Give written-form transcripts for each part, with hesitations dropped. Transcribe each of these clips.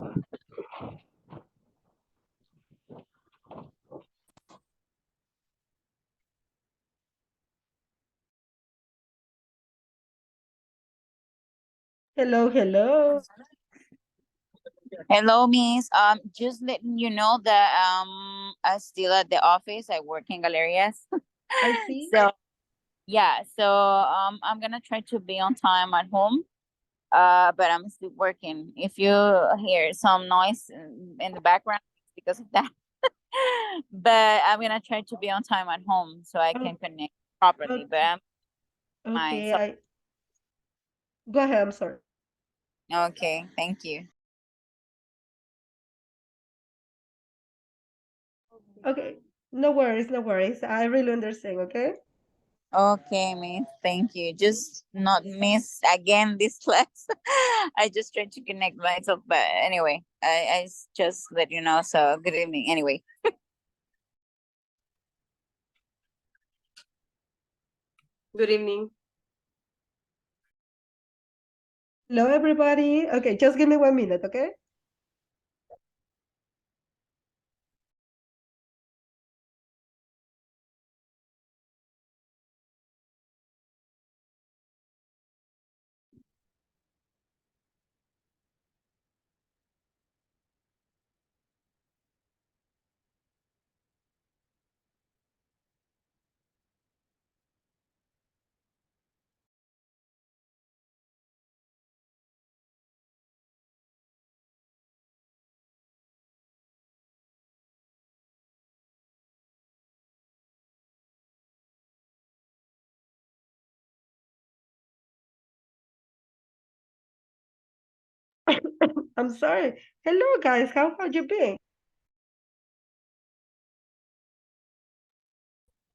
Hello, hello. Hello, Miss. Just letting you know that I'm still at the office. I work in Galerias. I see. So yeah, so I'm gonna try to be on time at home. But I'm still working. If you hear some noise in the background, it's because of that. But I'm gonna try to be on time at home so I Oh, can connect properly. But okay. I'm fine. Okay, So I go ahead. I'm sorry. okay, thank you. Okay, no worries, no worries. I really understand. Okay. Okay, Miss. Thank you. Just not miss again this class. I just tried to connect myself, but anyway, just let you know. So good evening. Anyway, Good evening. Hello, everybody. Okay, just give me 1 minute. Okay. I'm sorry. Hello, guys. How have you been?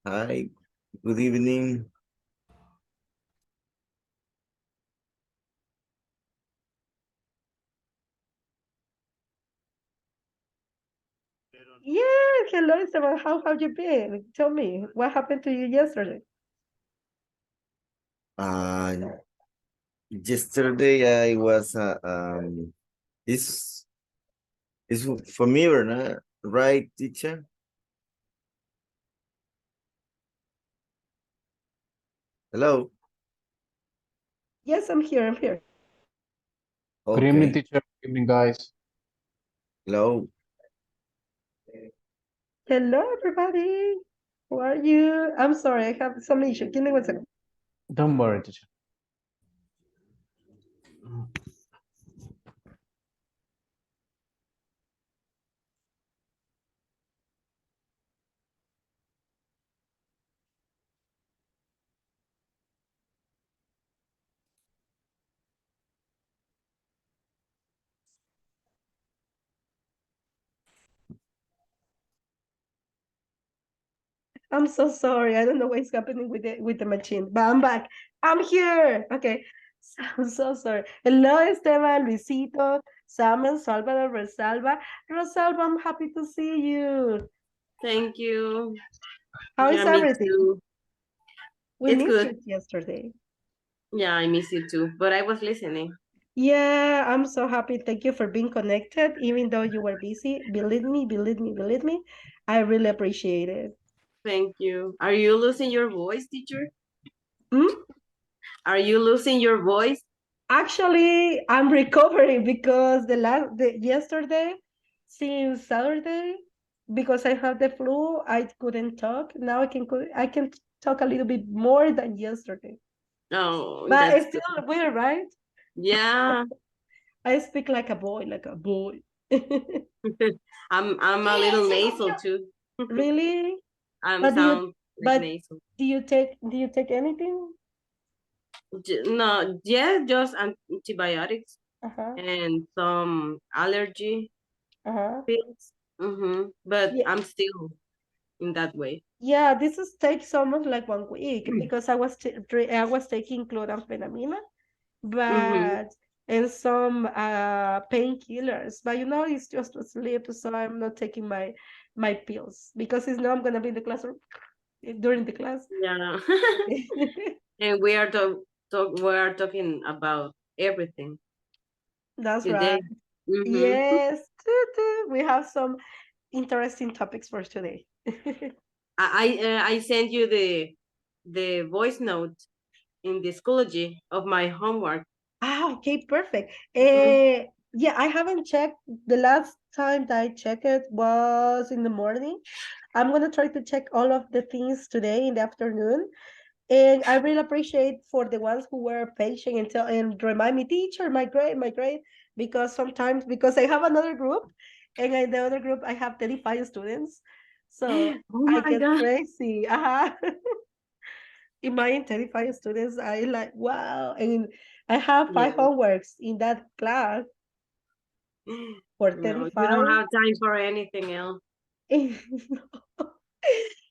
Hi, good evening. Yes. Hello, Esteban. How have you been? Tell me what happened to you yesterday. Uh, Yesterday I was is is familiar, no? Right, teacher? Hello. Yes, I'm here. I'm here. Good evening, Okay. teacher. Good evening, guys. Hello. Hello, everybody. How are you? I'm sorry. I have some issue. Give me 1 second. Don't worry, teacher. I'm so sorry. I don't know what's happening with the machine, but I'm back. I'm here. Okay. So, I'm so sorry. Hello, Esteban, Luisito, Samuel, Salvador, Rosalba. Rosalba, I'm happy to see you. Thank you. How is Yeah, me everything? too. We It's missed good. you yesterday. Yeah, I miss you too. But I was listening. Yeah, I'm so happy. Thank you for being connected, even though you were busy. Believe me, believe me, believe me. I really appreciate it. Thank you. Are you losing your voice, teacher? Hmm? Are you losing your voice? Actually, I'm recovering because the yesterday, since Saturday, because I have the flu, I couldn't talk. Now I can talk a little bit more than yesterday. Oh, But that's it's good. still weird, right? Yeah. I speak like a boy, like a boy. I'm a little nasal too. Really? I'm But sound like but nasal. do you take anything? No, yeah, just antibiotics Uh-huh. and some allergy Uh-huh. pills. But Yeah. I'm still in that way. Yeah, this is takes almost like 1 week because I was taking chloramphetamine, Mm-hmm. but and some painkillers. But it's just to sleep, so I'm not taking my pills because it's now I'm gonna be in the classroom during the class. Yeah. Okay. And we are we are talking about everything That's right. today. Mm-hmm. Yes, we have some interesting topics for today. I sent you the voice note in the Schoology of my homework. Okay, perfect. Mhm. Yeah, I haven't checked. The last time that I checked it was in the morning. I'm gonna try to check all of the things today in the afternoon. And I really appreciate for the ones who were patient and tell and remind me, teacher, my grade, because sometimes because I have another group, and in the other group I have 35 students, so Oh I my get God. crazy. In my 35 students, I like wow, and I have Yeah. 5 homeworks in that class for No, you don't 35. have time for anything else.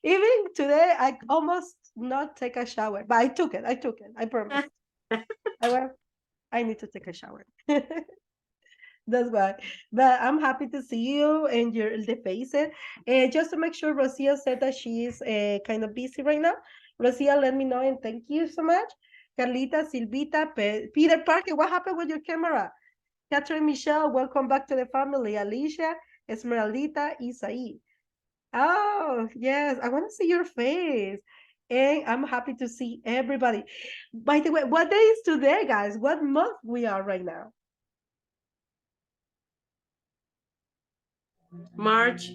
Even today, I almost not take a shower, but I took it. I took it. I promise. I went. I need to take a shower. That's why. But I'm happy to see you and your the faces. Just to make sure, Rosia said that she is kind of busy right now. Rosia, let me know and thank you so much. Carlita, Silvita, Peter Parker, what happened with your camera? Catherine Michelle, welcome back to the family. Alicia, Esmeraldita, Isai. Oh, yes, I want to see your face. And I'm happy to see everybody. By the way, what day is today, guys? What month we are right now? March.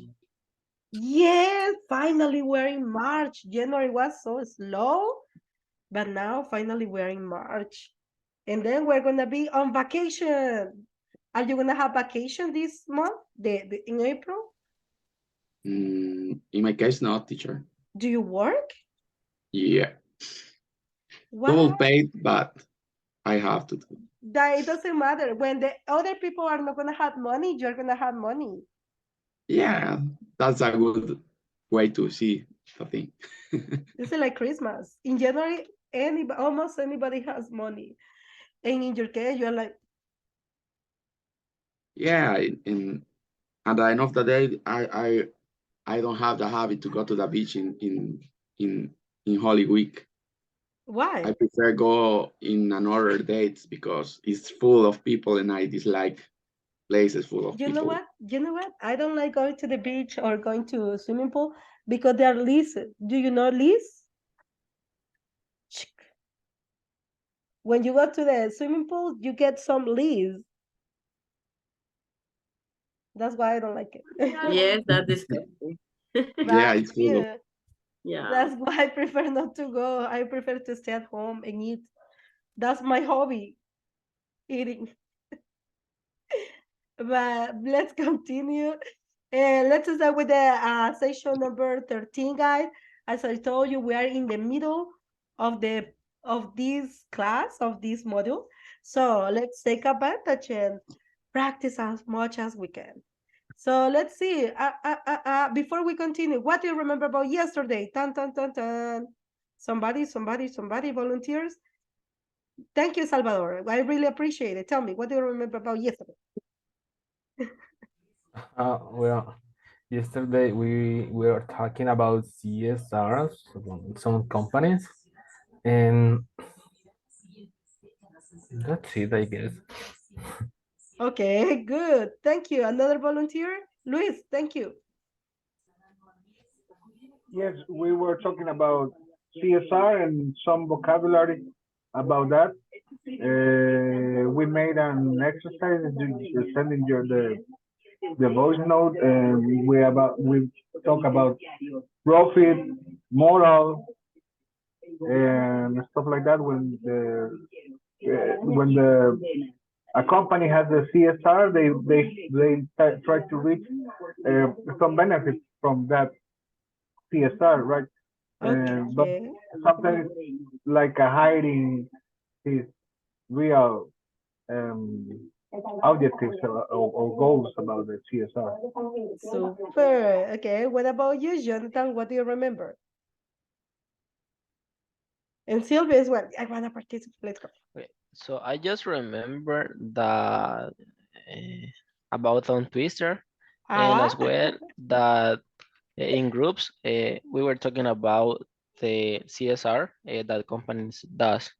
Yes, finally we're in March. January was so slow, but now finally we're in March. And then we're gonna be on vacation. Are you gonna have vacation this month? In April? In my case, not teacher. Do you work? Yeah, double What? paid, but I have to do. That it doesn't matter. When the other people are not gonna have money, you're gonna have money. Yeah, that's a good way to see the thing. This is like Christmas. In January, almost anybody has money. And in your case, you're like, Yeah, in at the end of the day, I don't have the habit to go to the beach in in Holy Week. I why? prefer go in another dates because it's full of people and I dislike places full of You know people. what? You know what? I don't like going to the beach or going to a swimming pool because they are leased. Do you know lease? When you go to the swimming pool, you get some lease. That's why I don't like it. Yes, that's disgusting. Yeah, But it's full of yeah, Yeah. that's why I prefer not to go. I prefer to stay at home and eat. That's my hobby, eating. But let's continue. Let's start with the session number 13, guys. As I told you, we are in the middle of the of this class, of this module. So let's take advantage and practice as much as we can. So let's see. Before we continue, what do you remember about yesterday? Tan tan tan tan. Somebody volunteers. Thank you, Salvador. I really appreciate it. Tell me, what do you remember about yesterday? Well, yesterday we were talking about CSRs from some companies, and that's it, I guess. Okay, good. Thank you. Another volunteer? Luis, thank you. Yes, we were talking about CSR and some vocabulary about that. We made an exercise sending you the voice note, and we talk about profit, moral, and stuff like that. When the a company has a CSR, they try to reach some benefits from that CSR, right? But Okay. sometimes like a hiding his real um, objectives or goals about the CSR. Super. Okay. What about you, Jonathan? What do you remember? And Sylvia as well. I want to participate. Let's go. Okay, so I just remember that about on Twitter, and Ah, as well that in groups we were talking about the CSR that companies does.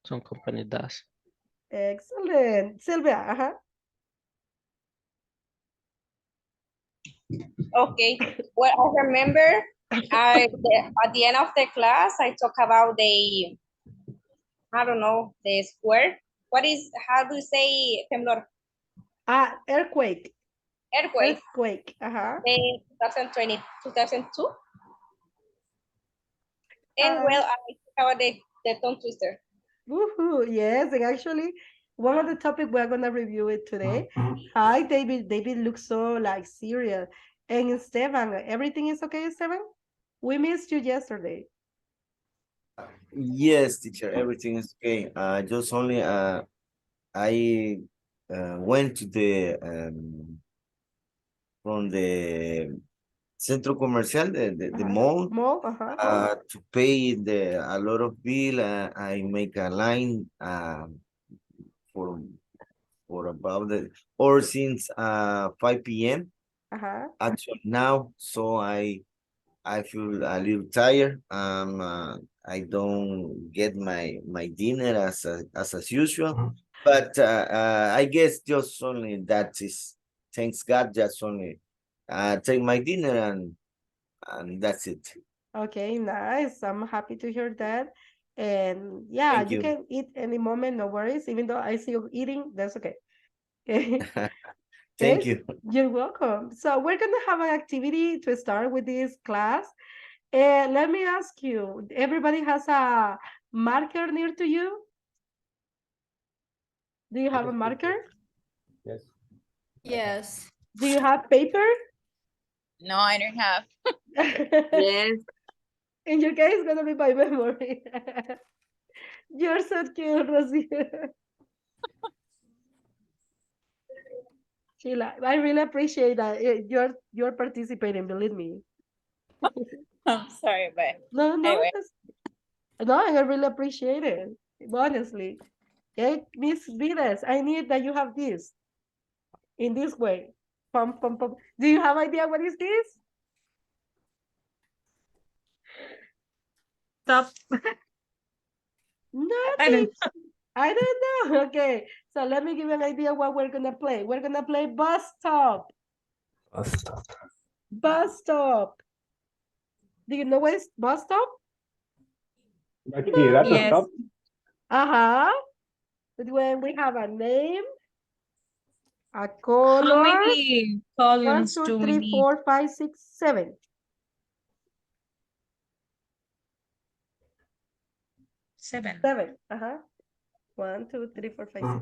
Some company does. excellent. Sylvia, uh-huh. Okay. Well, I remember at the end of the class, I talk about the, I don't know, the square. What is, how do you say temblor? Earthquake. Earthquake. Earthquake. In 2020, 2002. And well, I talk about the tongue twister. Woohoo! Yes, and actually, one of the topic we're gonna review it today. Hi, David. David looks so like serious. And Esteban, everything is okay, Esteban? We missed you yesterday. Yes, teacher, everything is okay. Just only I went to the from the centro comercial, the mall, Mall, to pay a lot of bill. I make a line for about the or since 5 p.m. Actually now, so I feel a little tired. I don't get my dinner as usual, but I guess just only that is, thanks God, just only take my dinner and that's it. Okay, nice. I'm happy to hear that. And yeah, Thank you you. can eat any moment, no worries. Even though I see you eating, that's okay. Okay. Thank Okay, you. you're welcome. So we're gonna have an activity to start with this class. And let me ask you, everybody has a marker near to you? Do you have a marker? Yes. Yes. Do you have paper? No, I don't have. Yes. In your case, it's gonna be by memory. You're so cute, Rosie. Sheila, I really appreciate that you're participating, believe me. I'm sorry, but No, anyway. no, I really appreciate it, honestly. Okay, Miss Vides, I need that you have this in this way. Pum, pum, pum. Do you have idea what is this? Stop. Nothing. I don't know. Okay, so let me give you an idea what we're gonna play. We're gonna play bus stop. Stop. Bus stop. Do you know what is bus stop? Bachillerato, Yes. stop. Uh-huh. But when we have a name, a How color, many 1, columns 2, do we 3, need? 4, 5, 6, 7. 7. 7. Uh-huh. 1, 2, 3, 4, 5, 6,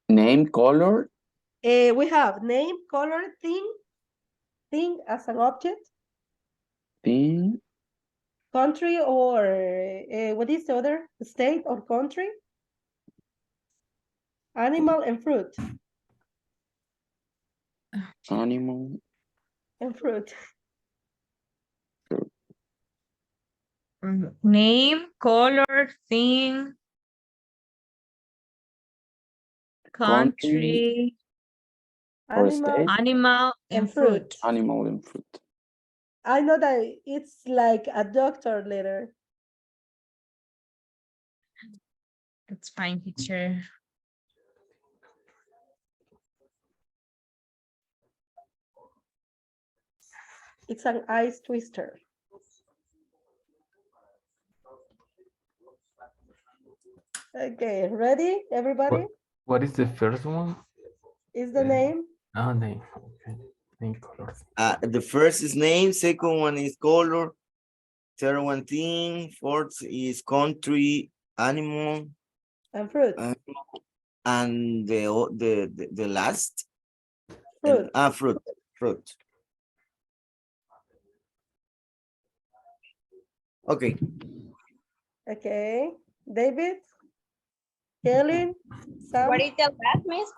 Name, color, 7. We have name, color, thing as an object, thing, country, or what is the other? State or country, animal, and fruit. animal, And fruit. Name, color, thing, country, country, or Animal state, animal, and fruit. animal, and fruit. I know that it's like a doctor letter. That's fine, teacher. It's an ice twister. Okay, ready, everybody? What is the first one? Is the name? Oh, name. Okay. Name, color. The first is name, second one is color, third one thing, fourth is country, animal, And fruit. and the last Fruit. fruit. Okay. Okay. David? Helen? Sam? What is the last, miss?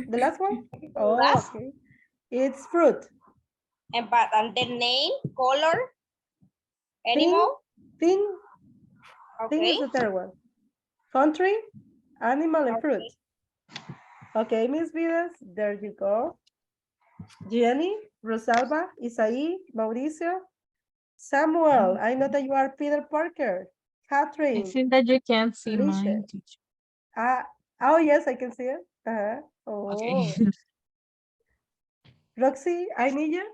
The last one? Oh, Last? okay. It's fruit. And the name, color, animal. Thing Okay. is the third one. Country, animal, and fruit. Okay, Miss Vidas, there you go. Jenny, Rosalba, Isaí, Mauricio. Samuel, I know that you are Peter Parker. I Catherine, think that you can't see Alicia. mine, teacher. Oh, yes, I can see it. Okay. Oh, Roxy, I need you.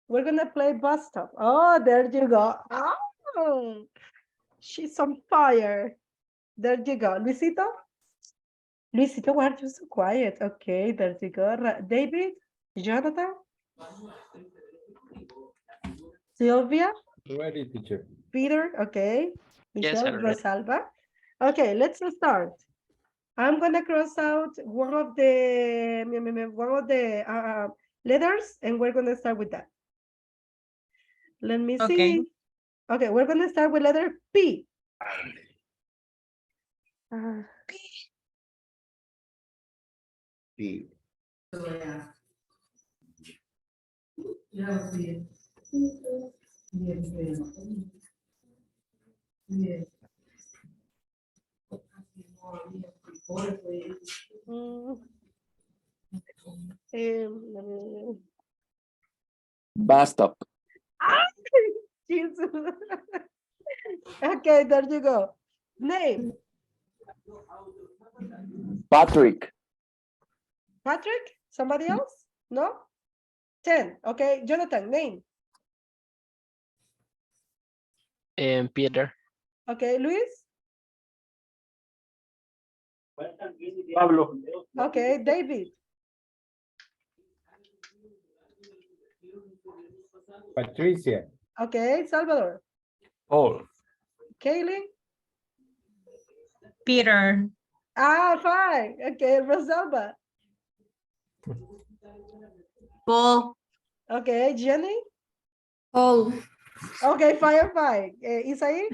We're gonna play bus stop. Oh, there you go. Oh, she's on fire. There you go. Luisito? Luisito, why are you so quiet? Okay, there you go. David? Jonathan? Sylvia? Ready, teacher. Peter? Okay. Yes, Michelle? I'm ready. Rosalba? Okay, let's start. I'm gonna cross out one of the letters, and we're gonna start with that. Let me Okay. see. Okay, we're gonna start with letter P. P. Bus stop. Jesus. Okay, there you go. Name. Patrick. Patrick? Somebody else? No? 10. Okay, Jonathan, name. Peter. Okay, Luis? Pablo. Okay, David. Patricia. Okay, Salvador. Paul. Kaylee? Peter. Fine. Okay, Rosalba. Paul. Okay, Jenny? Paul. Okay, fine. Isai?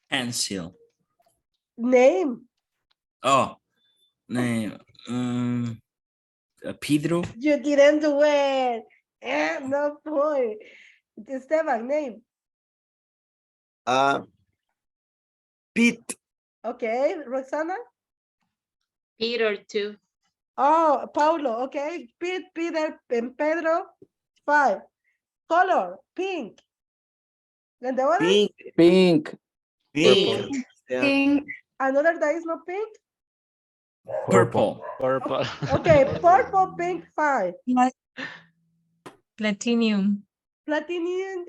Pencil. Name. Oh, name. Pedro. You didn't do it. No point. Esteban, name. Pete. Okay, Roxana? Peter too. Oh, Paulo. Okay, Pete, Peter, and Pedro. 5. Color, pink. And the other? Pink. Pink. Pink. Yeah. Pink. Another that is not pink? Purple. Purple. Okay, purple, pink, 5. Platinum. Platinum,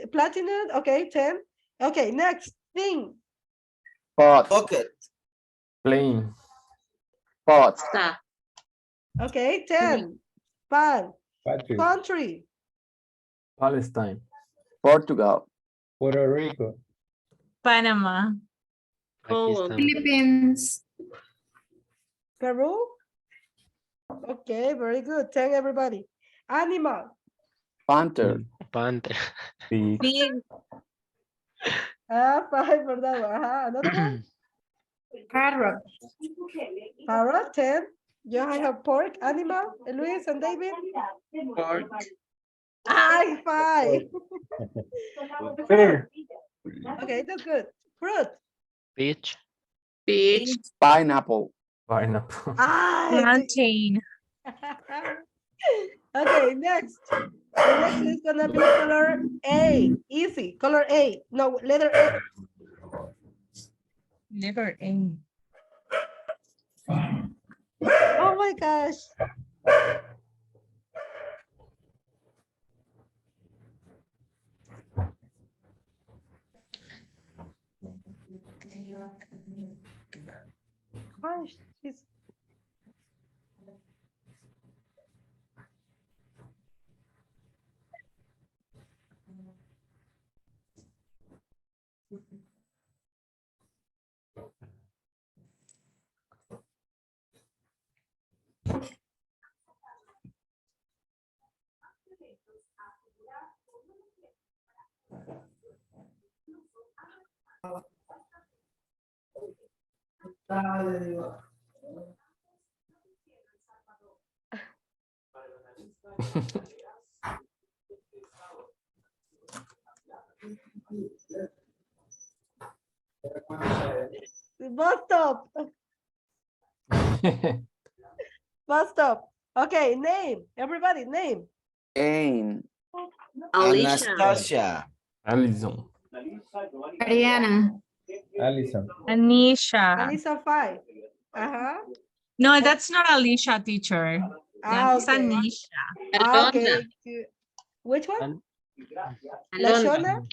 okay, 10. Okay, next thing. Pot. Pocket. Plane. Pot. Está. Okay, 10. Pan. Patrick. Country. Palestine. Portugal. Puerto Rico. Panama. Aquí estamos. Philippines. Peru. Okay, very good. 10, everybody. Animal. Panther. Panther. Pig. Pig. 5 for that one. Another one. Parrot. Parrot, 10. You have pork, animal, Luis and David. Pork. 5. Pig. Okay, that's good. Fruit. Peach. Peach. Pineapple. Pineapple. Plantain. Okay, next. The next is gonna be color A. Easy. Color A. No, letter A. Letter A. Oh my gosh. Gosh, she's... Bus stop. Bus stop. Okay, name. Everybody, name. Ain. Alicia. Anastasia. Alison. Ariana. Alison. Anisha. Alisa 5. Uh-huh. No, that's not Alicia, teacher. That's Okay. Anisha. Okay. Which one? Alondra. Lashona?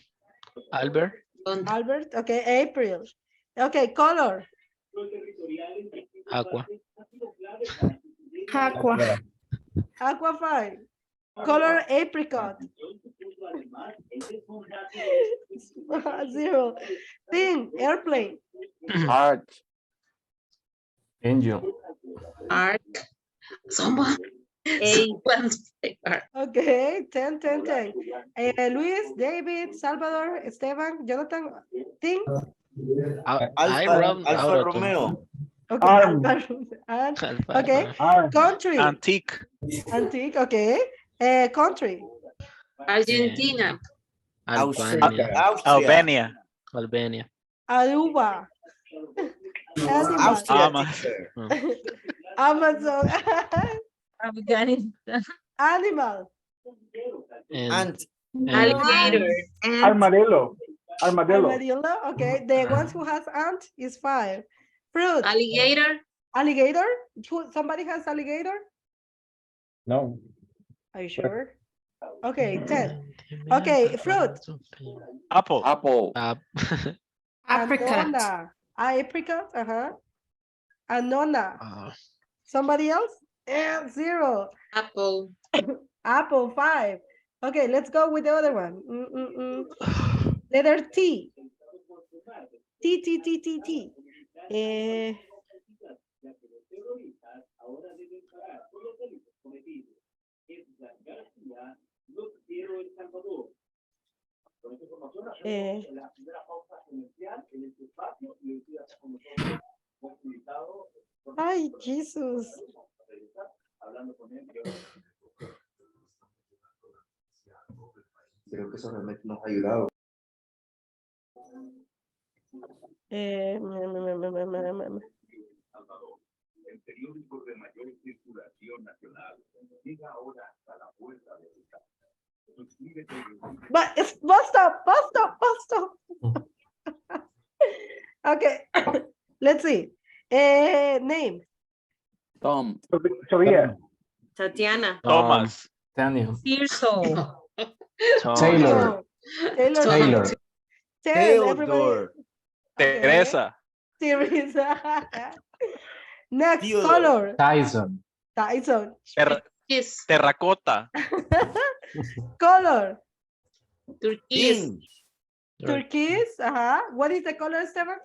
Albert. Albert. Okay. April. Okay. Color. Aqua. Aqua. Aqua 5. Color apricot. 0. Thing. Airplane. Art. Angel. Art. Someone. A. Okay. 10, 10, 10. Luis, David, Salvador, Esteban, Jonathan. Thing. I Alfa, run Alfa auto. Romeo. Okay. Arm. And, Alfa okay. Romeo. Arm. Country. Antique. Antique. Okay. Country. Argentina. Albania. Austria. Albania. Albania. Aruba. Animal. Austria. Ama. teacher. Amazon. Afghanistan. Animal. And Alligator. Armadillo. Armadillo. Armadillo. Okay. The ones who has ant is 5. Fruit. Alligator. Alligator. Somebody has alligator? No. Are you sure? Okay. 10. Okay. Fruit. Apple. Apple. Apricot. Anona. Apricot. Uh-huh. Anona. Uh, Somebody else? 0. Apple. Apple 5. Okay, let's go with the other one. Letter T. T, T, T, T, T. Ay, Jesus. Creo que eso realmente nos ha ayudado. But it's bus stop, bus stop, bus stop. Okay, let's see. Name. Tom. Tobias. Tatiana. Thomas. Daniel. Tirso. Taylor. Taylor. Taylor. 10, everybody. Theodore. Okay. Teresa. Teresa. Next, Theodore. color. Tyson. Tyson. Kiss. Terracota. Color. Turquoise. Pink. Turquoise. What is the color, Esteban?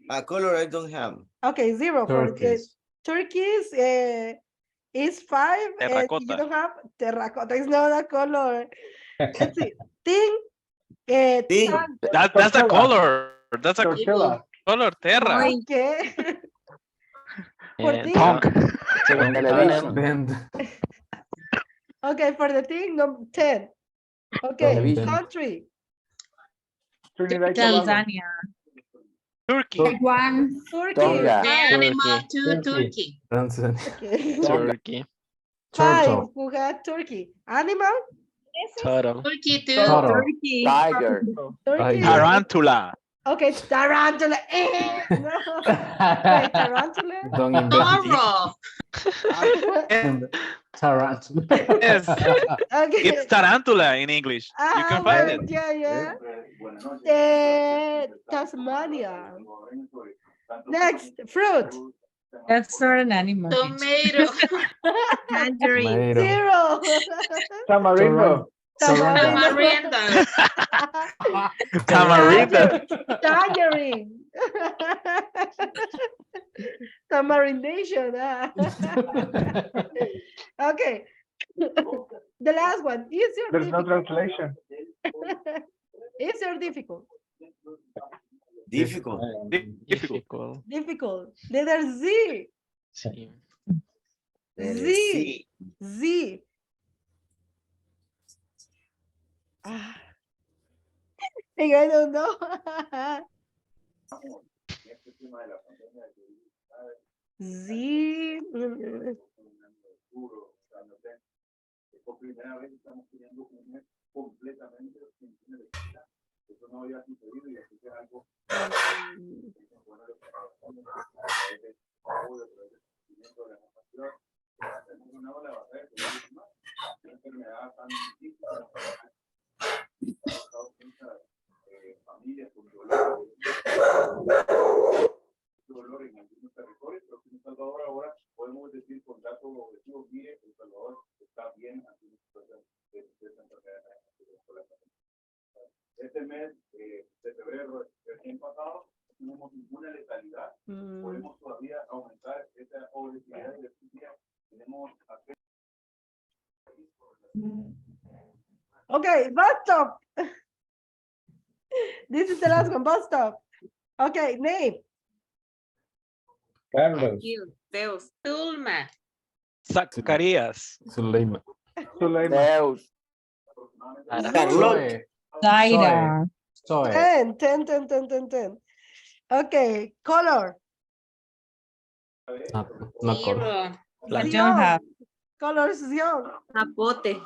A color I don't have. Okay, 0 for Turquoise. turquoise. Is 5. And you Terracota. don't have terracotta. It's not a color. Let's see. Thing. Pink. That's the color. That's a Tortilla. color. Terra. Okay. For and thing. Television. Bend. Okay, for the thing, 10. Okay, Television. country. Trinidad and Tobago. Tanzania. Turkey. Taiwan. Turkey. Tonga. Animal Turkey. to Turkey. Tanzania. Okay. Turkey. 5. Turtle. Who had turkey? Animal? Turtle. Turkey to Turtle. Turkey. Tiger. Turkey. Tiger. Tarantula. Okay, tarantula. No. Wait, tarantula? Don't invent. Toro. Tarantula. Yes. Okay. It's tarantula in English. You can find it. Yeah. Tasmania. Next, fruit. That's not an animal. Tomato. Tangerine. Tomato. 0. Tamarindo. Tamarindo. Tamarindo. Tangerine. Tamarindation. Okay. The last one. Easier, There's no difficult. translation. Easier, difficult. Difficult. Difficult. Difficult. Letter Z. Sí. Z. Z. And I don't know. Z. Okay, bus stop. This is the last one, bus stop. Okay, name. Carlos. Deus. Tulma. Zacarías. Suleiman. Suleiman. Zoe. Zaira. Zoe. 10. Okay, color. Not color. Zero. I don't have. Colors young. Zapote.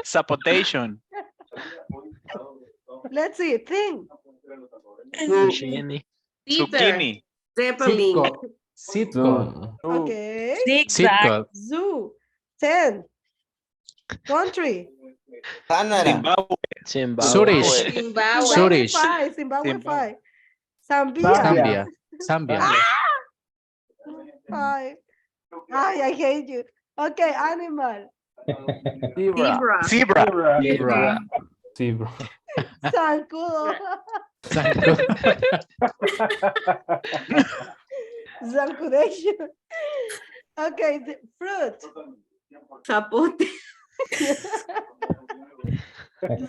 Sapotation. Let's see, thing. Zucchini. Zucchini. Zeppelin. Sitcom. Okay. Sitcom. Zoo. 10. Country. Canada. Zimbabwe. Zimbabwe. Zurich. Zimbabwe. Zurich. Zimbabwe Zimbabwe. 5. Zambia. Zambia. Zambia. Five. I hate you. Okay, animal. Zebra. Zebra. Zebra. Zebra. Zancudo. Zancudation. Okay, the fruit. Zapote.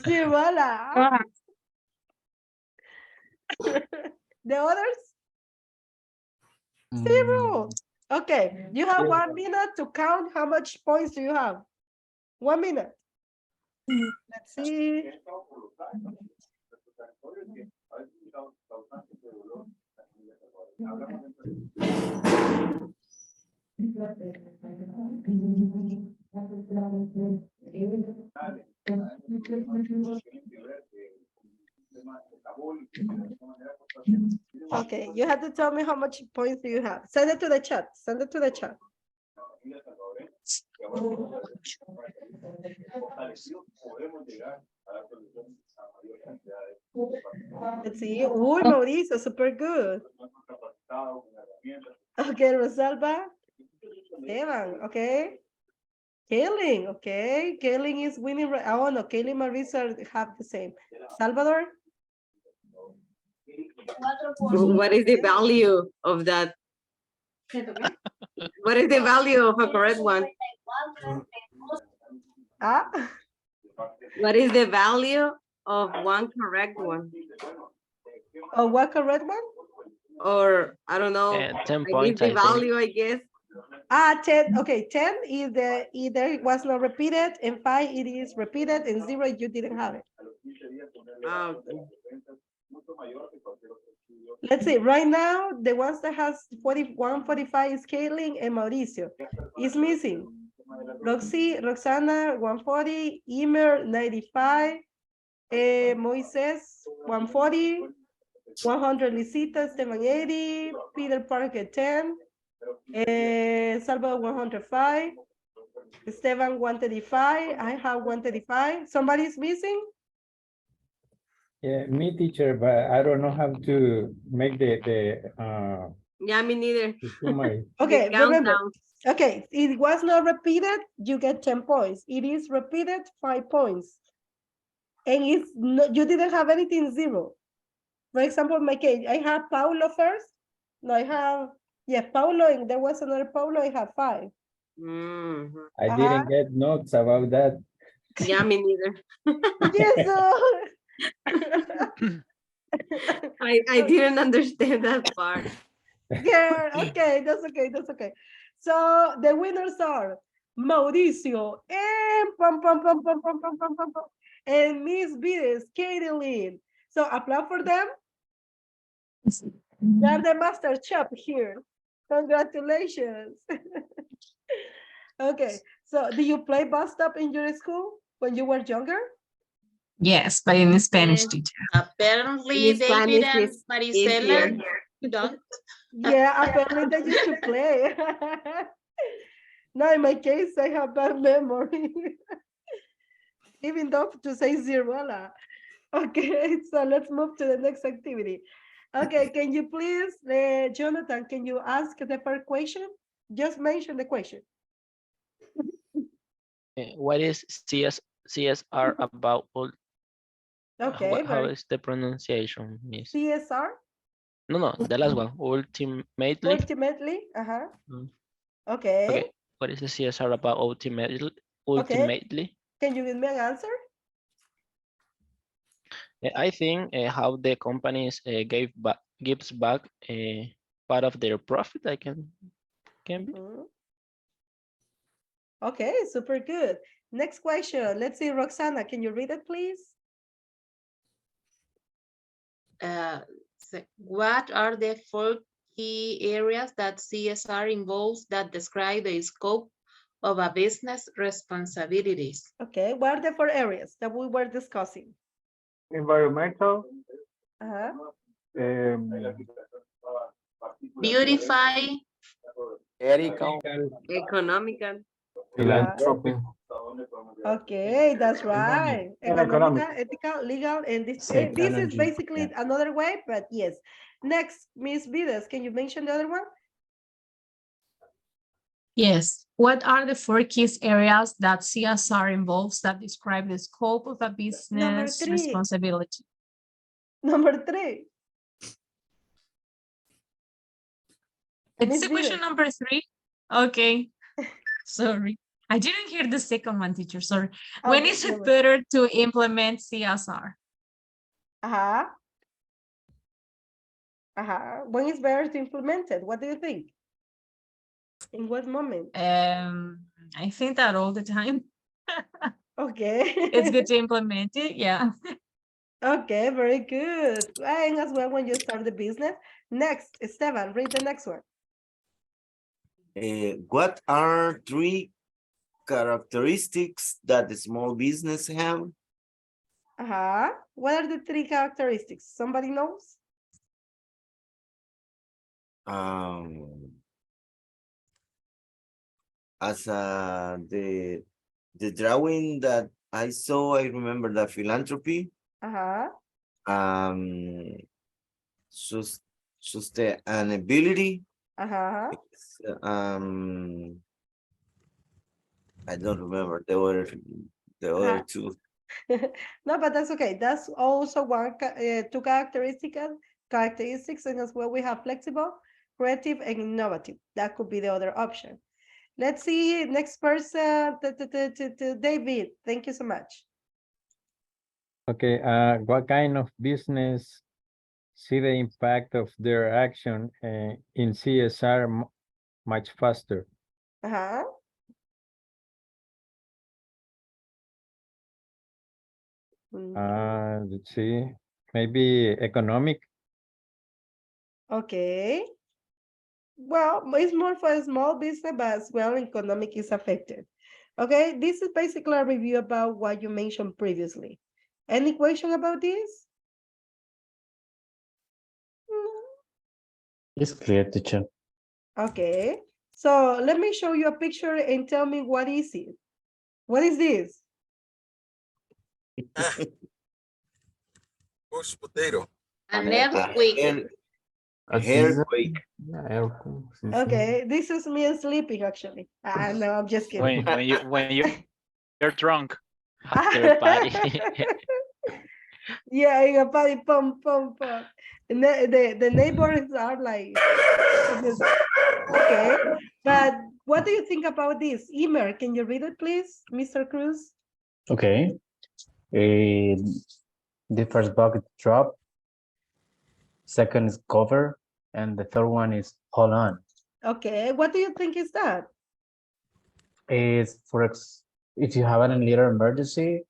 Ciruela. The others? Zero. Okay, you have 1 minute to count how much points do you have. 1 minute. Let's see. Okay, you have to tell me how much points do you have. Send it to the chat. Send it to the chat. Let's see. Uy, Mauricio, super good. Okay, Rosalba. Evan, okay. Kaylin, okay. Kaylin is winning. Oh, no, Kaylin Marisa have the same. Salvador? What is the value of that? What is the value of a correct one? Ah, What is the value of one correct one? oh, what correct one? Or I don't know. And 10 I give points, the I think. value, I guess. Ah, 10. Okay, 10 is the either it was not repeated, and 5 it is repeated, and 0 you didn't have it. Okay. Let's see. Right now, the ones that has 41, 45 is Kaylin and Mauricio. Is missing. Roxy, Roxana, 140, Emer, 95, Moises, 140, 100, Lisita, Esteban, 80, Peter Parker, 10, Salvador, 105, Esteban, 135, I have 135. Somebody's missing? Yeah, me teacher, but I don't know how to make Yeah, me neither. summary. Okay, The remember. countdown. Okay, it was not repeated, you get 10 points. It is repeated, 5 points. And it's no, you didn't have anything 0. For example, in my case, I have Paulo first. No, I have, yeah, Paulo, and there was another Paulo, I have 5. Mhm. I didn't get notes about that. Yeah, me neither. Yes. I didn't understand that part. Yeah, okay, that's okay, that's okay. So the winners are Mauricio and and Miss Vides, Katie Lynn. So applaud for them. They're the master chef here. Congratulations. Okay, so do you play bus stop in your school when you were younger? Yes, but in Spanish, Yes, teacher. apparently In David Spanish and is Marisela easier. don't. Yeah, apparently they used to play. No, in my case, I have bad memory. Even though to say zero. Okay, so let's move to the next activity. Okay, can you please, Jonathan, can you ask the first question? Just mention the question. What is CSR about? Okay, How very is the pronunciation, Miss? CSR, No, the last one. Ultimately. ultimately. Mm, Okay, Okay. What is the CSR about ultimately? okay. Ultimately, Can you give me an answer? I think how the companies gives back part of their profit. I can be. Mhm. Okay, super good. Next question. Let's see, Roxana, can you read it, please? What are the 4 key areas that CSR involves that describe the scope of a business responsibilities? Okay, what are the 4 areas that we were discussing? Environmental, Uh-huh. um, Beautify, Ethical. economical, Uh-huh. Philanthropy. Okay, that's and right. economic. Economical, ethical, legal, and this is Psychology. basically another way, but yes. Next, Miss Vidas, can you mention the other one? Yes. What are the 4 key areas that CSR involves that describe the scope of a Number business 3. responsibility? Number 3. It's Miss the question Vidas. number 3. Okay. Sorry. I didn't hear the second one, teacher. Sorry. When Okay, is no it worries. better to implement CSR? Uh-huh. Uh-huh. When is better to implement it? What do you think? In what moment? I think that all the time. Okay. It's good to implement it. Yeah. Okay, very good. And as well when you start the business. Next, Esteban, read the next one. What are 3 characteristics that the small business have? Uh-huh. What are the 3 characteristics? Somebody knows? As the drawing that I saw, I remember the philanthropy, Uh-huh. um, sus sustainability, Uh-huh. I don't remember the other Uh-huh. 2. No, but that's okay. That's also one 2 characteristics, and as well we have flexible, creative, and innovative. That could be the other option. Let's see, next person, David. Thank you so much. Okay, what kind of business see the impact of their action in CSR much faster? Uh-huh. Let's see, maybe economic. Okay. Well, it's more for a small business, but as well, economic is affected. Okay, this is basically a review about what you mentioned previously. Any question about this? It's clear, teacher. Okay, so let me show you a picture and tell me what is it. What is this? Bush potato. an A earthquake, earthquake. Okay, this is me sleeping actually. No, I'm just kidding. When you're drunk. After party. Yeah, in a party, pum, pum, pum. And the neighbors are like, okay. But what do you think about this? Emer, can you read it, please, Mr. Cruz? Okay. The first bucket drop, second is cover, and the third one is hold on. Okay, what do you think is that? Is if you have a little emergency,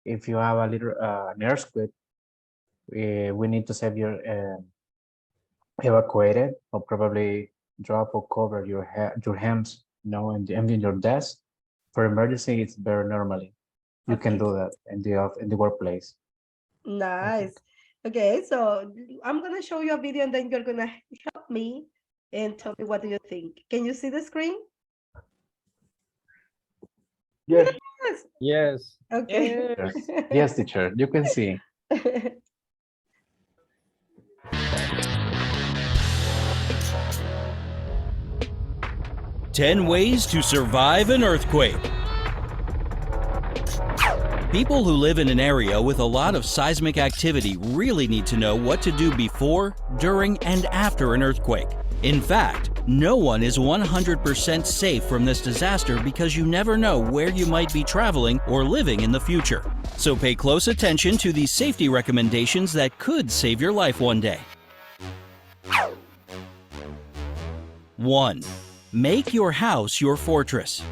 if you have a little an earthquake, we need to save your evacuated or probably drop or cover your hands in your desk. For emergency, it's very normally. You can do that in the workplace. Nice. Okay, so I'm gonna show you a video and then you're gonna help me and tell me what do you think. Can you see the screen? Yes. Yes. Yes. Okay. Yes, yes, teacher, you can see. 10 ways to survive an earthquake. People who live in an area with a lot of seismic activity really need to know what to do before, during, and after an earthquake. In fact, no one is 100% safe from this disaster because you never know where you might be traveling or living in the future. So pay close attention to these safety recommendations that could save your life one day. 1. Make your house your fortress.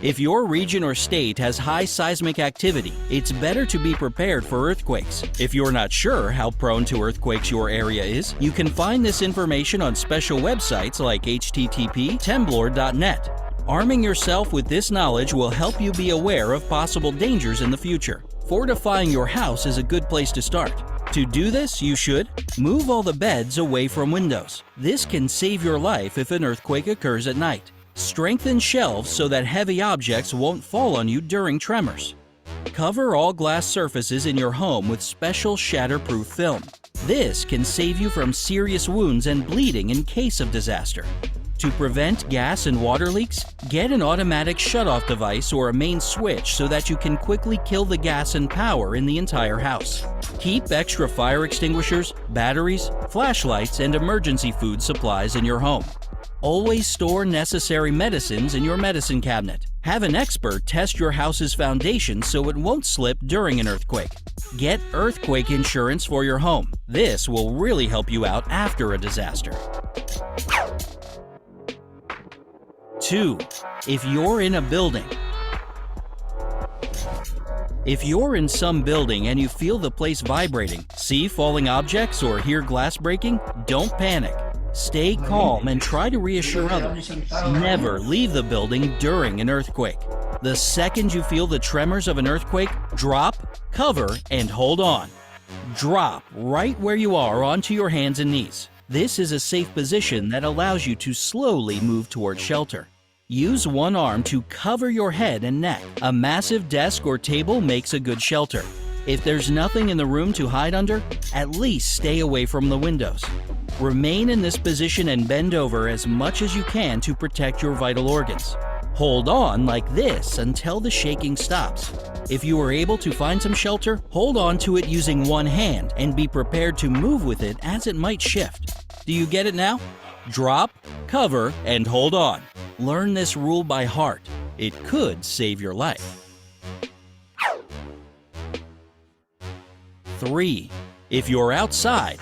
If your region or state has high seismic activity, it's better to be prepared for earthquakes. If you're not sure how prone to earthquakes your area is, you can find this information on special websites like http://temblor.net. Arming yourself with this knowledge will help you be aware of possible dangers in the future. Fortifying your house is a good place to start. To do this, you should move all the beds away from windows. This can save your life if an earthquake occurs at night. Strengthen shelves so that heavy objects won't fall on you during tremors. Cover all glass surfaces in your home with special shatterproof film. This can save you from serious wounds and bleeding in case of disaster. To prevent gas and water leaks, get an automatic shutoff device or a main switch so that you can quickly kill the gas and power in the entire house. Keep extra fire extinguishers, batteries, flashlights, and emergency food supplies in your home. Always store necessary medicines in your medicine cabinet. Have an expert test your house's foundation so it won't slip during an earthquake. Get earthquake insurance for your home. This will really help you out after a disaster. 2. If you're in a building. If you're in some building and you feel the place vibrating, see falling objects, or hear glass breaking, don't panic. Stay calm and try to reassure others. Never leave the building during an earthquake. The second you feel the tremors of an earthquake, drop, cover, and hold on. Drop right where you are onto your hands and knees. This is a safe position that allows you to slowly move toward shelter. Use one arm to cover your head and neck. A massive desk or table makes a good shelter. If there's nothing in the room to hide under, at least stay away from the windows. Remain in this position and bend over as much as you can to protect your vital organs. Hold on like this until the shaking stops. If you are able to find some shelter, hold on to it using one hand and be prepared to move with it as it might shift. Do you get it now? Drop, cover, and hold on. Learn this rule by heart. It could save your life. 3. If you're outside,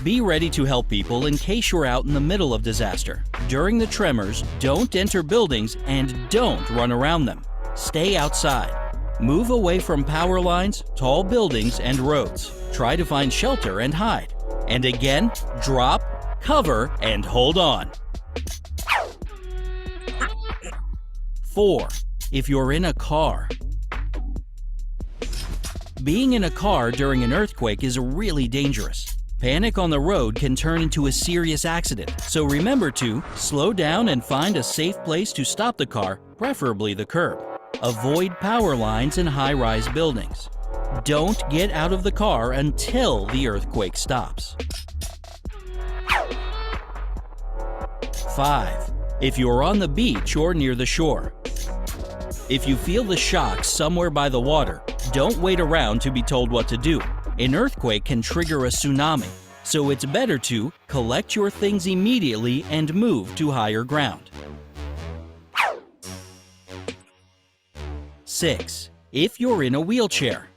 be ready to help people in case you're out in the middle of disaster. During the tremors, don't enter buildings and don't run around them. Stay outside. Move away from power lines, tall buildings, and roads. Try to find shelter and hide. And again, drop, cover, and hold on. 4. If you're in a car. Being in a car during an earthquake is really dangerous. Panic on the road can turn into a serious accident, so remember to slow down and find a safe place to stop the car, preferably the curb. Avoid power lines in high-rise buildings. Don't get out of the car until the earthquake stops. 5. If you're on the beach or near the shore. If you feel the shock somewhere by the water, don't wait around to be told what to do. An earthquake can trigger a tsunami, so it's better to collect your things immediately and move to higher ground. 6. If you're in a wheelchair.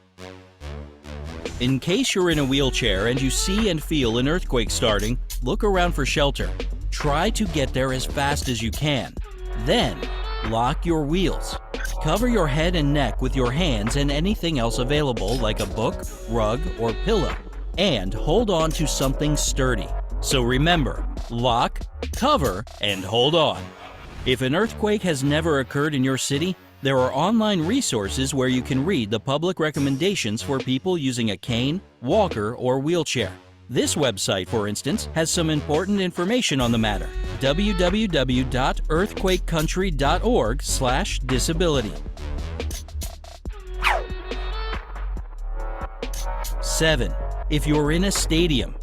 In case you're in a wheelchair and you see and feel an earthquake starting, look around for shelter. Try to get there as fast as you can. Then, lock your wheels. Cover your head and neck with your hands and anything else available like a book, rug, or pillow. And hold on to something sturdy. So remember, lock, cover, and hold on. If an earthquake has never occurred in your city, there are online resources where you can read the public recommendations for people using a cane, walker, or wheelchair. This website, for instance, has some important information on the matter: www.earthquakecountry.org/disability. 7. If you're in a stadium.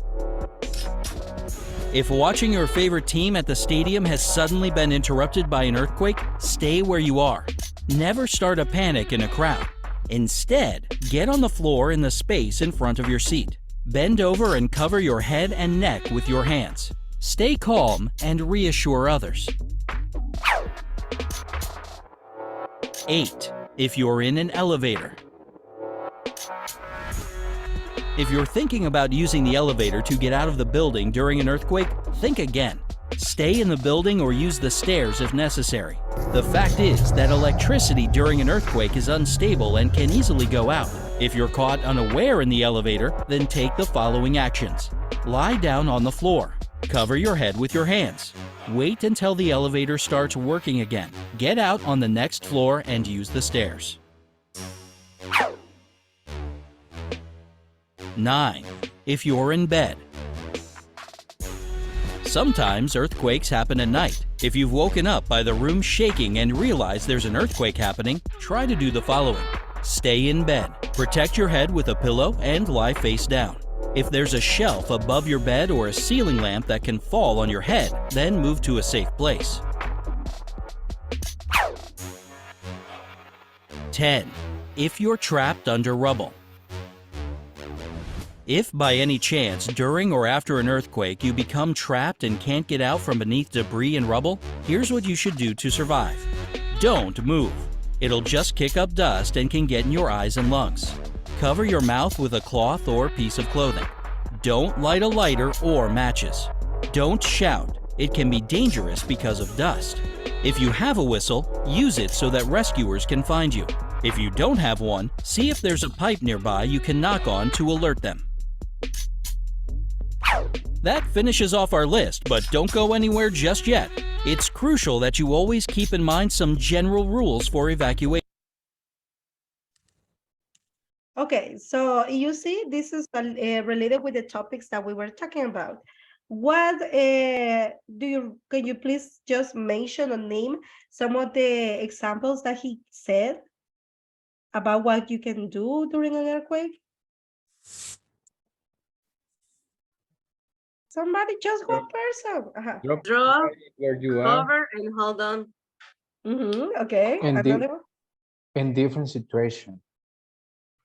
If watching your favorite team at the stadium has suddenly been interrupted by an earthquake, stay where you are. Never start a panic in a crowd. Instead, get on the floor in the space in front of your seat. Bend over and cover your head and neck with your hands. Stay calm and reassure others. 8. If you're in an elevator. If you're thinking about using the elevator to get out of the building during an earthquake, think again. Stay in the building or use the stairs if necessary. The fact is that electricity during an earthquake is unstable and can easily go out. If you're caught unaware in the elevator, then take the following actions. Lie down on the floor. Cover your head with your hands. Wait until the elevator starts working again. Get out on the next floor and use the stairs. 9. If you're in bed. Sometimes earthquakes happen at night. If you've woken up by the room shaking and realize there's an earthquake happening, try to do the following. Stay in bed. Protect your head with a pillow and lie face down. If there's a shelf above your bed or a ceiling lamp that can fall on your head, then move to a safe place. 10. If you're trapped under rubble. If by any chance during or after an earthquake you become trapped and can't get out from beneath debris and rubble, here's what you should do to survive. Don't move. It'll just kick up dust and can get in your eyes and lungs. Cover your mouth with a cloth or piece of clothing. Don't light a lighter or matches. Don't shout. It can be dangerous because of dust. If you have a whistle, use it so that rescuers can find you. If you don't have one, see if there's a pipe nearby you can knock on to alert them. That finishes off our list, but don't go anywhere just yet. It's crucial that you always keep in mind some general rules for evacuation. Okay, so you see, this is related with the topics that we were talking about. What can you please just mention or name some of the examples that he said about what you can do during an earthquake? Somebody, just one person. Draw, where you are. cover, and hold on. Okay, In, another one. in different situation.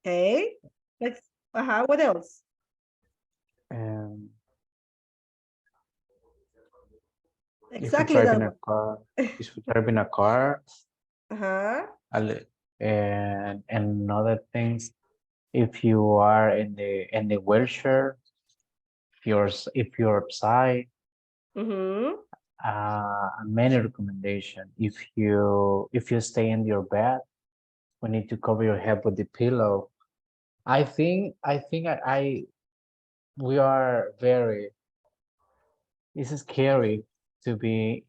Okay, let's, what else? Exactly If you're that driving a car, if you're driving a car, and other things, if you are in the wheelchair, if you're upside, many recommendation. If you stay in your bed, we need to cover your head with the pillow. I think we are very. It's scary to be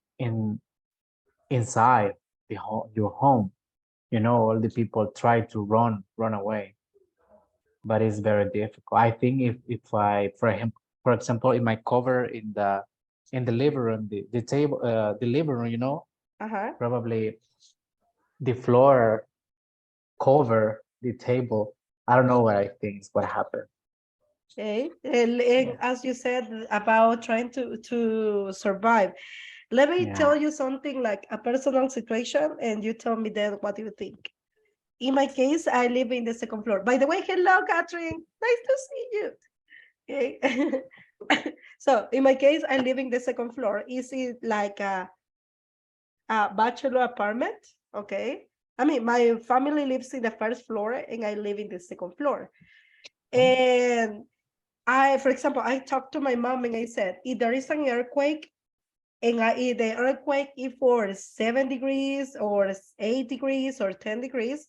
inside your home. You know, all the people try to run away, but it's very difficult. I think if I, for example, in my cover in the living room, the table, the living room, you know, probably the floor cover the table. I don't know what I think is what happened. Okay, and as you said about trying to survive, let me tell you something like a personal situation, and you tell me then what do you think. In my case, I live in the second floor. By the way, hello, Catherine. Nice to see you. Okay. So in my case, I live in the second floor. Is it like a bachelor apartment? Okay. I mean, my family lives in the first floor and I live in the second floor. And for example, I talked to my mom and I said, if there is an earthquake, and if the earthquake is for 7 degrees or 8 degrees or 10 degrees,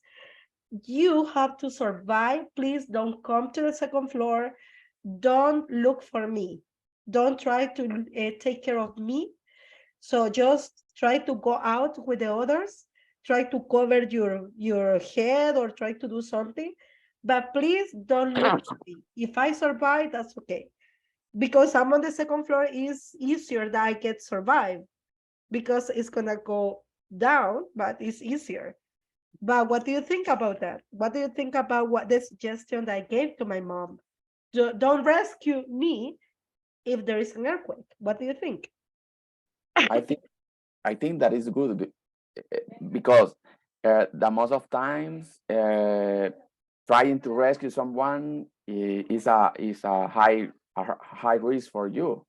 you have to survive. Please don't come to the second floor. Don't look for me. Don't try to take care of me. So just try to go out with the others, try to cover your head or try to do something, but please don't look at me. If I survive, that's okay. Because I'm on the second floor is easier that I get survive because it's gonna go down, but it's easier. But what do you think about that? What do you think about what the suggestion that I gave to my mom? Don't rescue me if there is an earthquake. What do you think? I think I think that is good because the most of times trying to rescue someone is a high risk for you.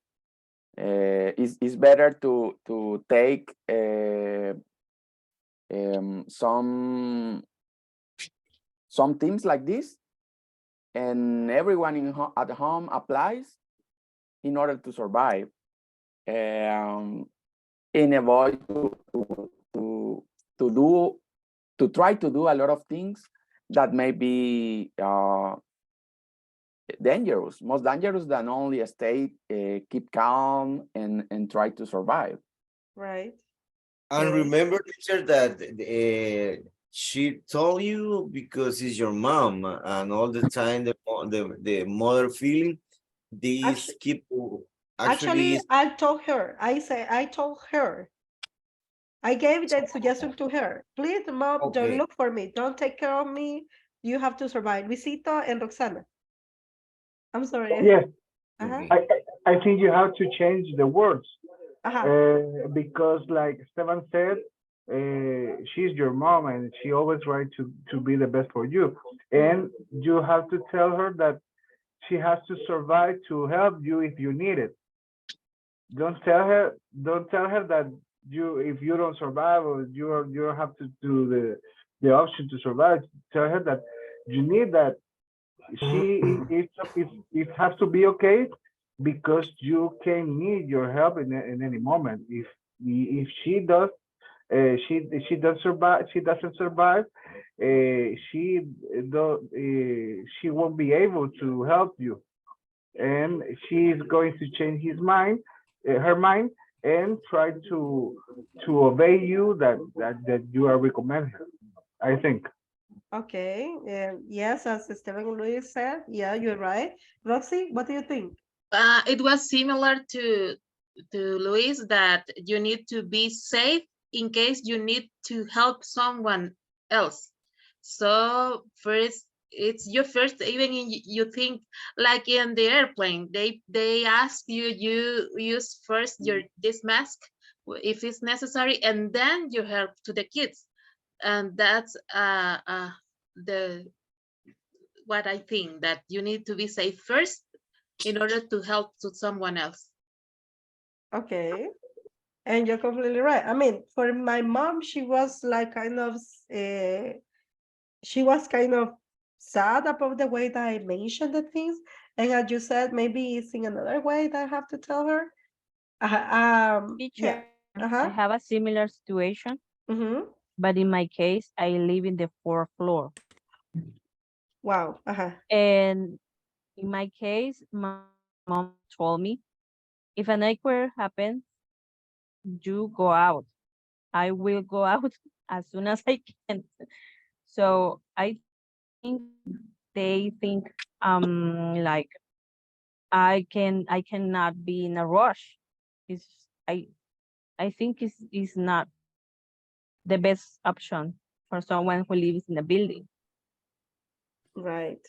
It's better to take some things like this, and everyone at home applies in order to survive. And avoid to try to do a lot of things that may be dangerous, most dangerous than only stay, keep calm and try to survive. Right. And Okay. remember, teacher, that she told you because it's your mom, and all the time the mother feeling these Actu- people actually Actually, is I told her. I told her. I gave that suggestion to her. Please, mom, don't okay. look for me. Don't take care of me. You have to survive. Luisito and Roxana. I'm sorry. Yes, Uh-huh. Okay. I think you have to change the words Uh-huh. because, like Stefan said, she's your mom and she always tries to be the best for you. And you have to tell her that she has to survive to help you if you need it. Don't tell her that you if you don't survive or you don't have to do the option to survive. Tell her that you need that it has to be okay because you can need your help in any moment. If she does she does survive she doesn't survive she won't be able to help you and she is going to change her mind and try to obey you that you are recommending her, I think. Okay. Yes, as Esteban Luis said, yeah, you're right. Roxy, what do you think? It was similar to Luis that you need to be safe in case you need to help someone else. So first, it's your first, even you think like in the airplane, they ask you use first this mask if it's necessary, and then you help to the kids, and that's the what I think that you need to be safe first in order to help to someone else. Okay. And you're completely right. I mean, for my mom, she was like she was kind of sad about the way that I mentioned the things. And as you said, maybe it's in another way that I have to tell her. Yeah. Teacher, I Uh-huh. have a similar situation, Mm-hmm. but in my case, I live in the fourth floor. Wow. Uh-huh. And in my case, my mom told me, if an earthquake happens, you go out. I will go out as soon as I can. So I think they think like I cannot be in a rush. It's I think is not the best option for someone who lives in a building. Right.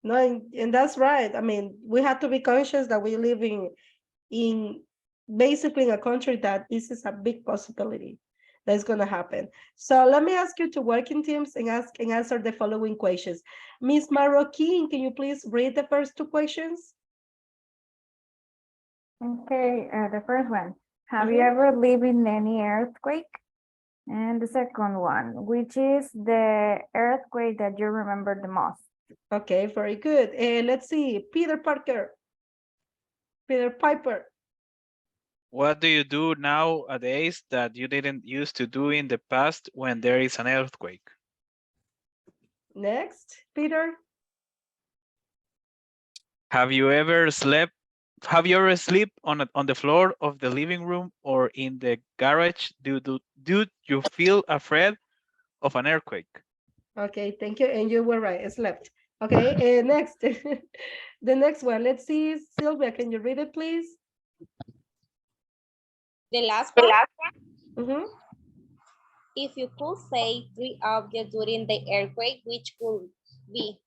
No, and that's right. I mean, we have to be conscious that we live in basically in a country that this is a big possibility that's going to happen. So let me ask you to work in teams and ask and answer the following questions. Miss Marroquin, can you please read the first two questions? Okay, the first one. Have you ever lived in any earthquake? And the second one, which is the earthquake that you remember the most? Okay, very good. Let's see, Peter Parker, Peter Piper. What do you do nowadays that you didn't used to do in the past when there is an earthquake? Next, Peter. Have you ever slept Have you ever sleep on the floor of the living room or in the garage? Do you feel afraid of an earthquake? Okay, thank you. And you were right, it's left. Okay, next. The next one. Let's see, Sylvia, can you read it, please? The last one, Mm-hmm. if you could say 3 objects during the earthquake, which could be?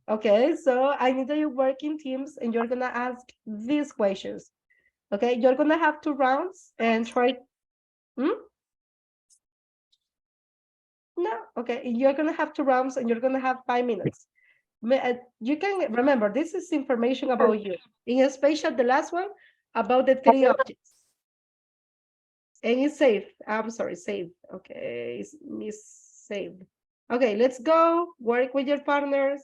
Okay, so I need that you work in teams and you're gonna ask these questions. Okay, you're gonna have 2 rounds and try. Hmm? No, okay, you're gonna have 2 rounds and you're gonna have 5 minutes. You can remember this is information about you. In special, the last one about the 3 objects. And it's safe. I'm sorry, safe. Okay, it's safe. Okay, let's go. Work with your partners.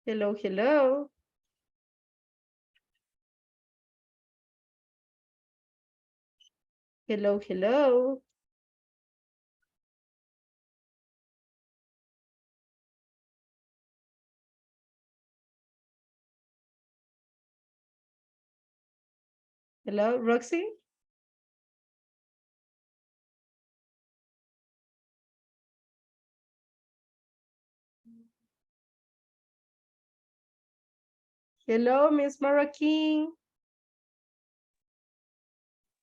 Hello, hello. Hello, hello. Hello, Roxy. Hello, Miss Marakin.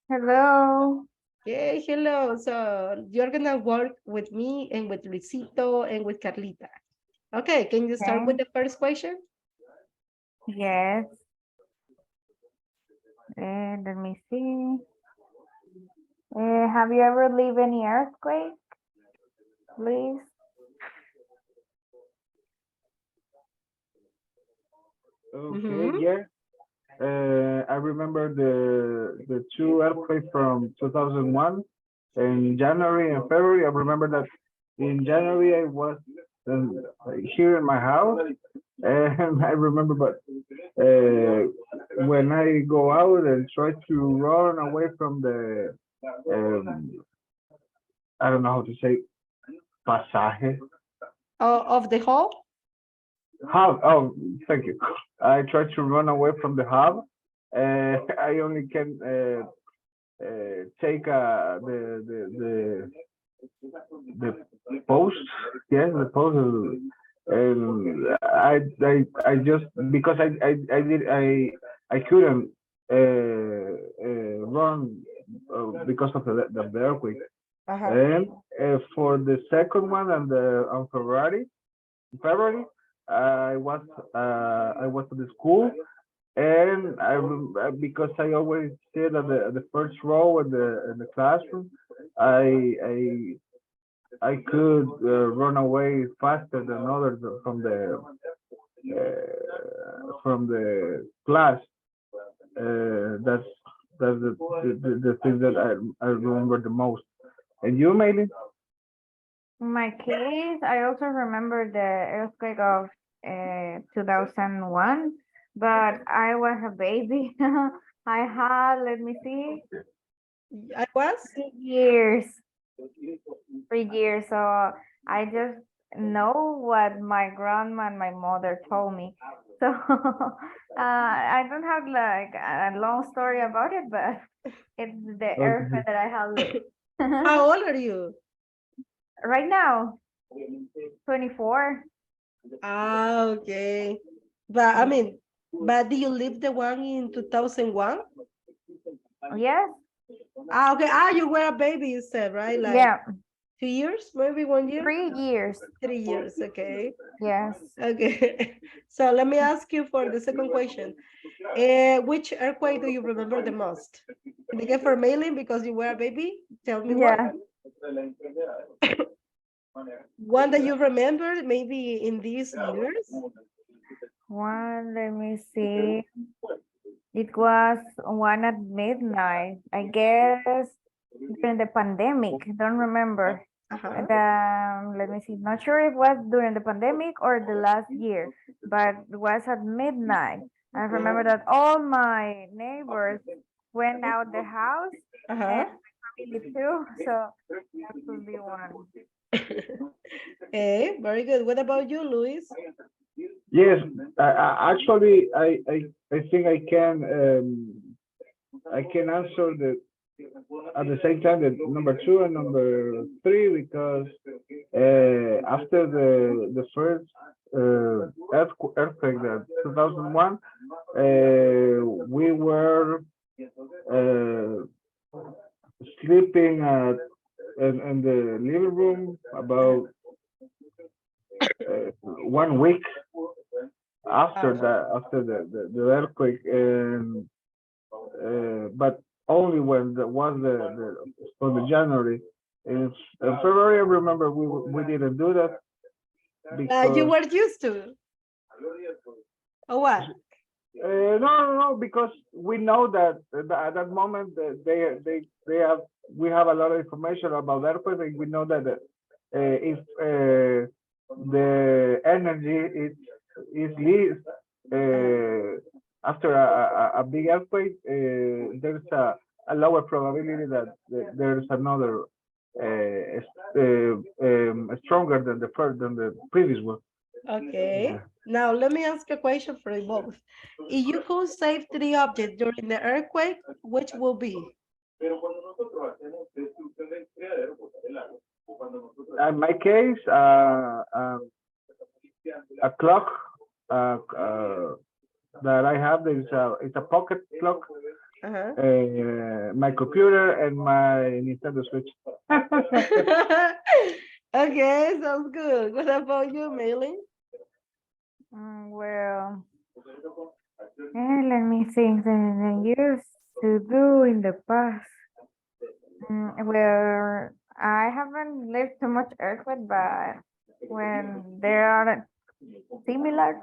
Hello. Okay, hello. So you're gonna work with me and with Luisito and with Carlita. Okay, can you start with Okay. the first question? Yes. Let me see. Have you ever lived any earthquake? Please. Okay, yeah. I remember the 2 earthquakes from 2001 in January and February. I remember that in January I was here in my house, and I remember, but when I go out and try to run away from the, I don't know how to say, pasaje. Of the hall? Hub. Oh, thank you. I tried to run away from the hub. I only can take the post. Yes, the post. And I just because I couldn't run because of the earthquake. Uh-huh. And for the second one and the on February, I was at the school, and because I always sit at the first row in the classroom, I could run away faster than others from the class. That's the thing that I remember the most. And you, Maylin? In my case, I also remember the earthquake of 2001, but I was a baby. I had, let me see, I was 3 years. 3 years. So I just know what my grandma and my mother told me. So I don't have like a long story about it, but it's the earthquake that I have lived. How old are you? Right now, 24. Ah, okay. But I mean, but do you live the one in 2001? Yes. Ah, okay. Ah, you were a baby, you said, right? Like Yeah. 2 years, maybe 1 year? 3 years. 3 years, okay. Yes. Okay. So let me ask you for the second question. Which earthquake do you remember the most? And again for mailing because you were a baby, tell me one. Yeah. One that you remember maybe in these years? One, let me see. It was one at midnight. I guess during the pandemic. Don't remember. Let me see. Not sure if it was during the pandemic or the last year, but it was at midnight. I remember that all my neighbors went out the house and my family too. So that could be one. Very good. What about you, Luis? Yes, actually, I think I can answer the at the same time the number two and number three because after the first earthquake that 2001, we were uh, sleeping in the living room about 1 week after the earthquake, and but only when the was the for the January. In February, I remember we didn't do that because You were used to. Or what? no, because we know that at that moment they have we have a lot of information about earthquake, and we know that if the energy is least after a big earthquake, there's a lower probability that there's another stronger than the previous one. Okay. Now let me ask a question for you both. If you could save three objects during the earthquake, which will be? In my case, a clock that I have is it's a pocket clock. My computer and my Nintendo Switch. Okay, sounds good. What about you, Mailing? Well, let me think. That I used to do in the past. Well, I haven't lived too much earthquake, but when there are similar,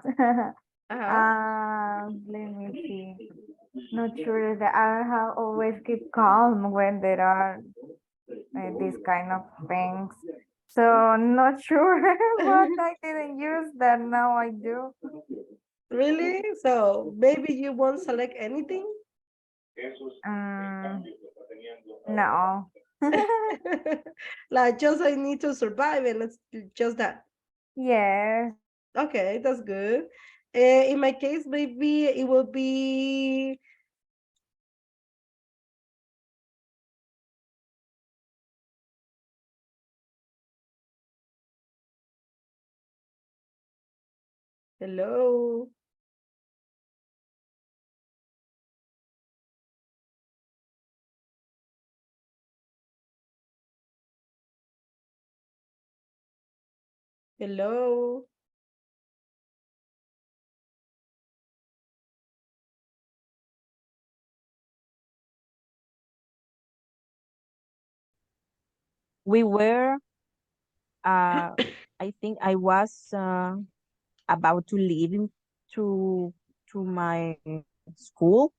let me see. Not sure that I have always keep calm when there are these kind of things. So not sure, but I didn't use that. Now I do. Really? So maybe you won't select anything? No. Like just I need to survive and it's just that. Yes. Okay, that's good. In my case, maybe it will be hello. Hello. We were, I think I was about to leave to my school,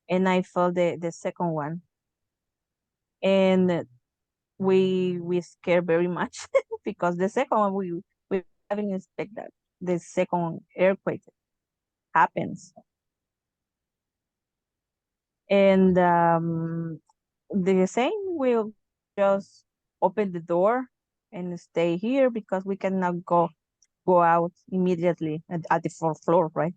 and I felt the second one, and we scared very much because the second one we haven't expect that the second earthquake happens, and the same will just open the door and stay here because we cannot go out immediately at the fourth floor, right?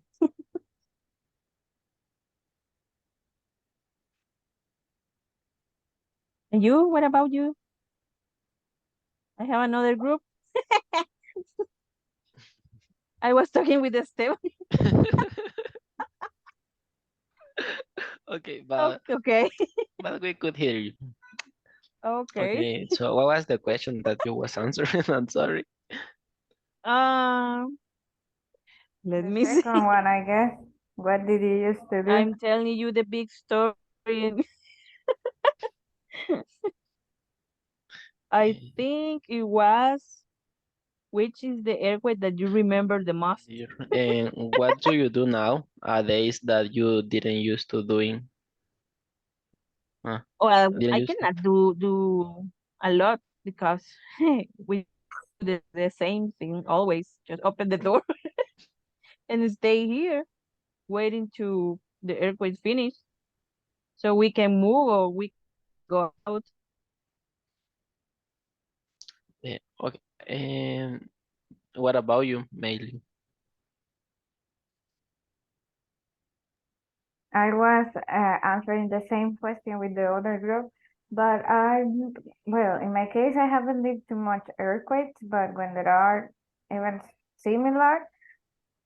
And you, what about you? I have another group. I was talking with Esteban. Okay, but Okay. but we could hear you. Okay. Okay, so what was the question that you was answering? I'm sorry. Um, let The me see. second one, I guess. What did you used to do? I'm telling you the big story. I think it was, which is the earthquake that you remember the most? And what do you do now? Days that you didn't used to doing? Well, Didn't I used to. cannot do a lot because we do the same thing always. Just open the door and stay here. waiting to the earthquake finish so we can move or we go out. Yeah, okay. And what about you, Meili? I was answering the same question with the other group, but well, in my case, I haven't lived too much earthquakes, but when there are events similar,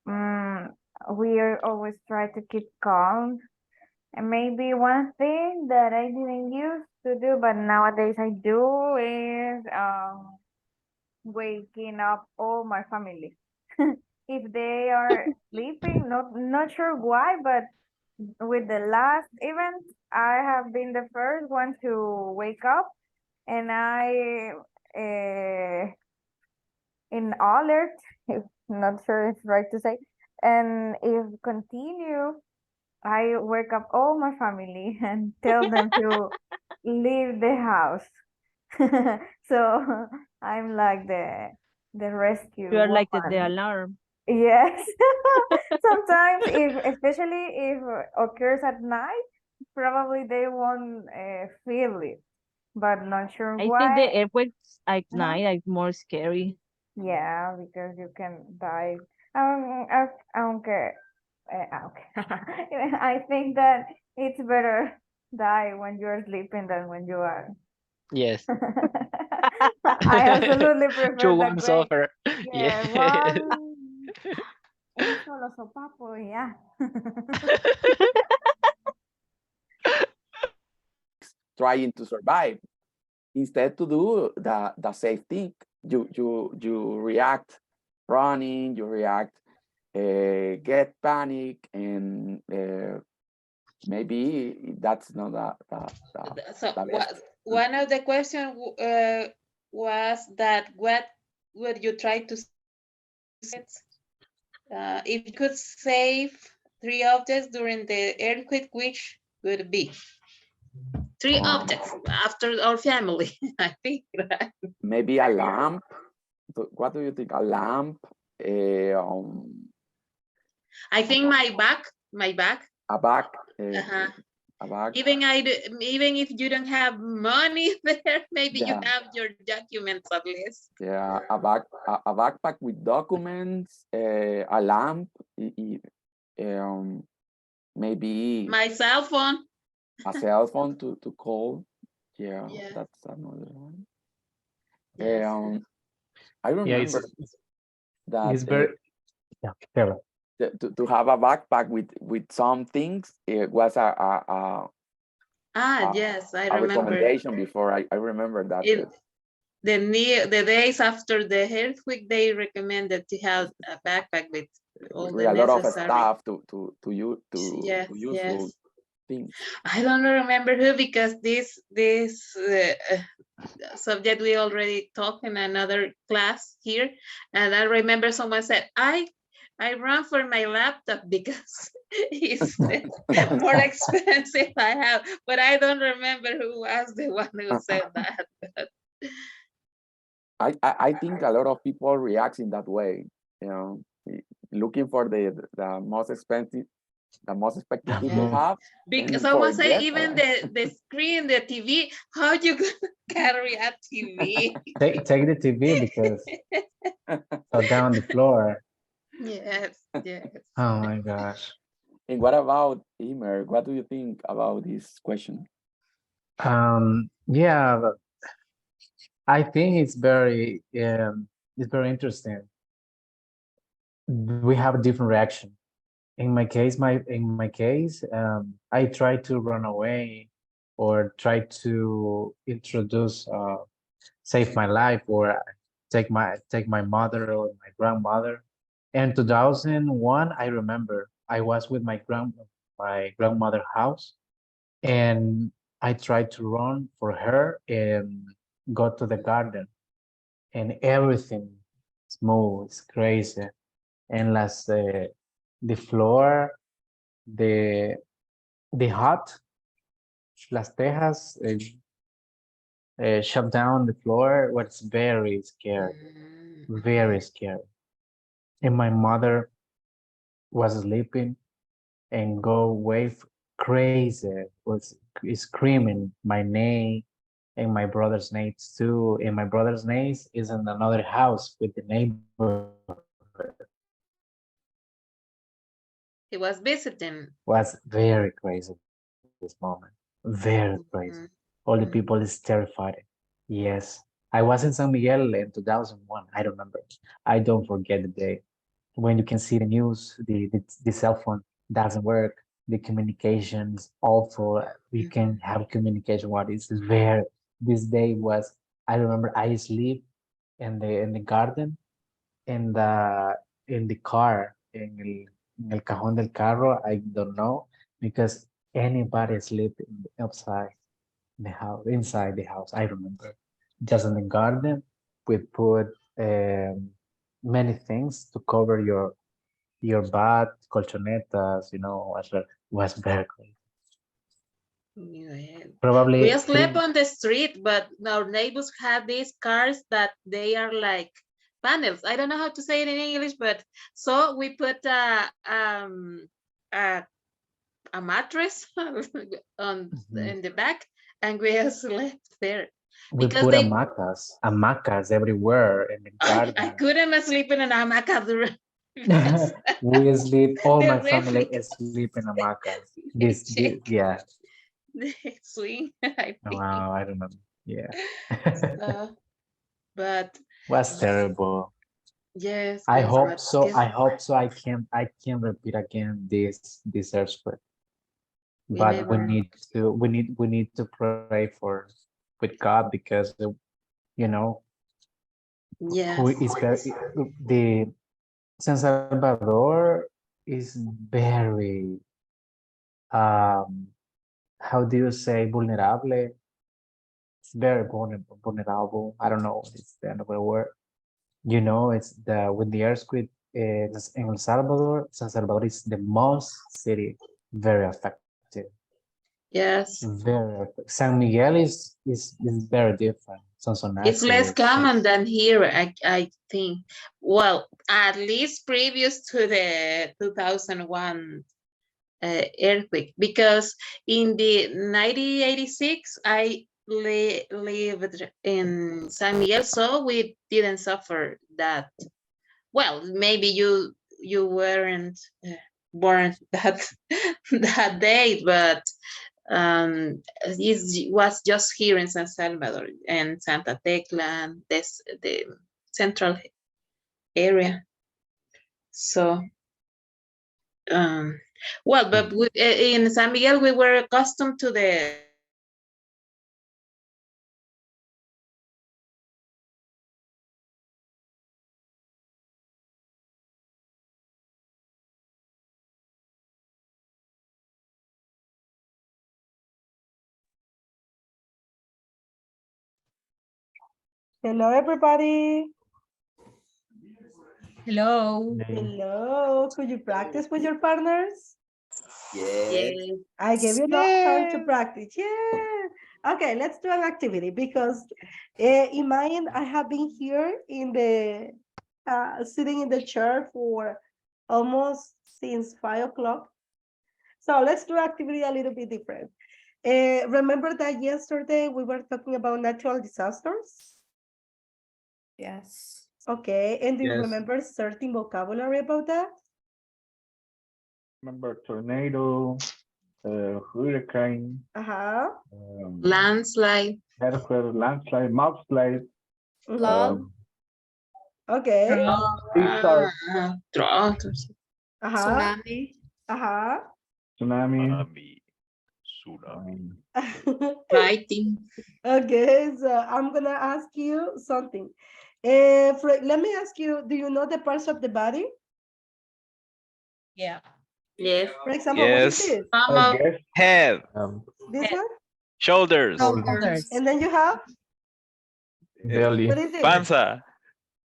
um, we are always try to keep calm. And maybe one thing that I didn't used to do, but nowadays I do is waking up all my family. If they are sleeping, not sure why, but with the last event, I have been the first one to wake up, and I in alert, if not sure if right to say, and if continue, I wake up all my family and tell them to leave the house. So I'm like the rescue You are like the woman. alarm. Yes. Sometimes if especially if occurs at night, probably they won't feel it, but not sure I think the why. earthquakes at Uh-huh. night are more scary. Yeah, because you can die. Aunque, I think that it's better die when you're sleeping than when you are. Yes. I absolutely prefer You that won't way. suffer. Yeah. Yeah, un solo sopapo y ya. Trying to survive. Instead to do the safe thing, you react running, you react, get panic, and maybe that's not So the best. one of the questions was that what would you try to say? If you could save 3 objects during the earthquake, which would it be? 3 objects after our family, I think, right? Maybe a lamp. What do you think? A lamp, I think my bag. a bag, Uh-huh. a bag. Even if you don't have money there, maybe you Yeah, have your documents at least. yeah, a backpack with documents, a lamp, um, maybe My cell phone. a cell phone to call. Yeah, Yeah. that's another one. Yes. I Yeah, remember that it's very yeah. Tell to have a backpack with some things, it was Yes, I a remember. recommendation before. I remember that. In the days after the earthquake, they recommended to have a backpack with all With the a lot of necessary. stuff to use Yes, to yes. useful things. I don't remember who, because this subject we already talked in another class here, and I remember someone said, I run for my laptop because it's more expensive I have, but I don't remember who was the one who said that. But I think a lot of people react in that way. You know, looking for the most expensive, the most expensive thing to yes, have, because and someone say forget. even the screen, the TV, how you gonna carry a TV? take the TV because fell down the floor. Yes, yes. Oh my gosh. And what about Emer? What do you think about this question? Yeah, but I think it's very interesting. We have a different reaction. In my case, I try to run away or try to introduce save my life or take my mother or my grandmother. In 2001, I remember I was with my grandmother house, and I tried to run for her and go to the garden, and everything smooth, it's crazy, and the floor, the the hut, las tejas shut down the floor was very scary, very scary. And my mother was sleeping, and go wave crazy, was screaming my name and my brother's names too. And my brother's name is in another house with the neighborhood. He was visiting. Was very crazy this moment. Very crazy. Mhm, All the people mhm. is terrified. Yes. I was in San Miguel in 2001. I remember. I don't forget the day when you can see the news, the cell phone doesn't work, the communication is awful. We can have communication. What is very this day was I remember I sleep in the garden in the car en el cajón del carro. I don't know because anybody sleep outside the house inside the house. I remember just in the garden we put many things to cover your butt, colchonetas, was very cool. Yeah. We Probably slept on the street, but our neighbors have these cars that they are like panels. I don't know how to say it in English, but so we put a, a mattress on in the back, and we slept there we because put they. hamacas everywhere in the I garden. couldn't sleep in an hamaca because We sleep, all the my family reflex sleep in hamacas. This, check yeah. the swing. I think. Wow, I remember. Yeah. So, but Was terrible. yes, I guys, hope but so. guess I can repeat again this earthquake. we But never. we need to pray for with God because you know who Yes. is very the San Salvador is very um how do you say vulnerable? It's very vulnerable. I don't know. It's the other word. It's the when the earthquake is in El Salvador. San Salvador is the most city very affected. Yes. Very San Miguel is very different. It's Sonsonate less common is than here, I think. Well, at least previous to the 2001 earthquake, because in the 1986, I lived in San Miguel, so we didn't suffer that. Well, maybe you weren't born that that day, but it was just here in San Salvador and Santa Tecla and the central area. So, well, but in San Miguel, we were accustomed to the Hello, everybody. Hello. Hello. Could you practice with your partners? Yes. I gave you enough time to practice. Yeah. Okay, let's do an activity because imagine I have been here in the sitting in the chair for almost since 5 o'clock. So let's do activity a little bit different. Remember that yesterday we were talking about natural disasters? Yes. Okay, and do you Yes. remember certain vocabulary about that? Remember tornado, hurricane, Uh-huh. landslide, earthquake, landslide, mudslide. Flood. Okay. These are drought, Uh-huh. Tsunami. Uh-huh. tsunami. fighting. Okay, so I'm gonna ask you something. Let me ask you, do you know the parts of the body? Yeah. Yes. For example, what is Yes. this? I guess Head, This one? shoulders, Shoulders. And then you have, belly, what is it? panza,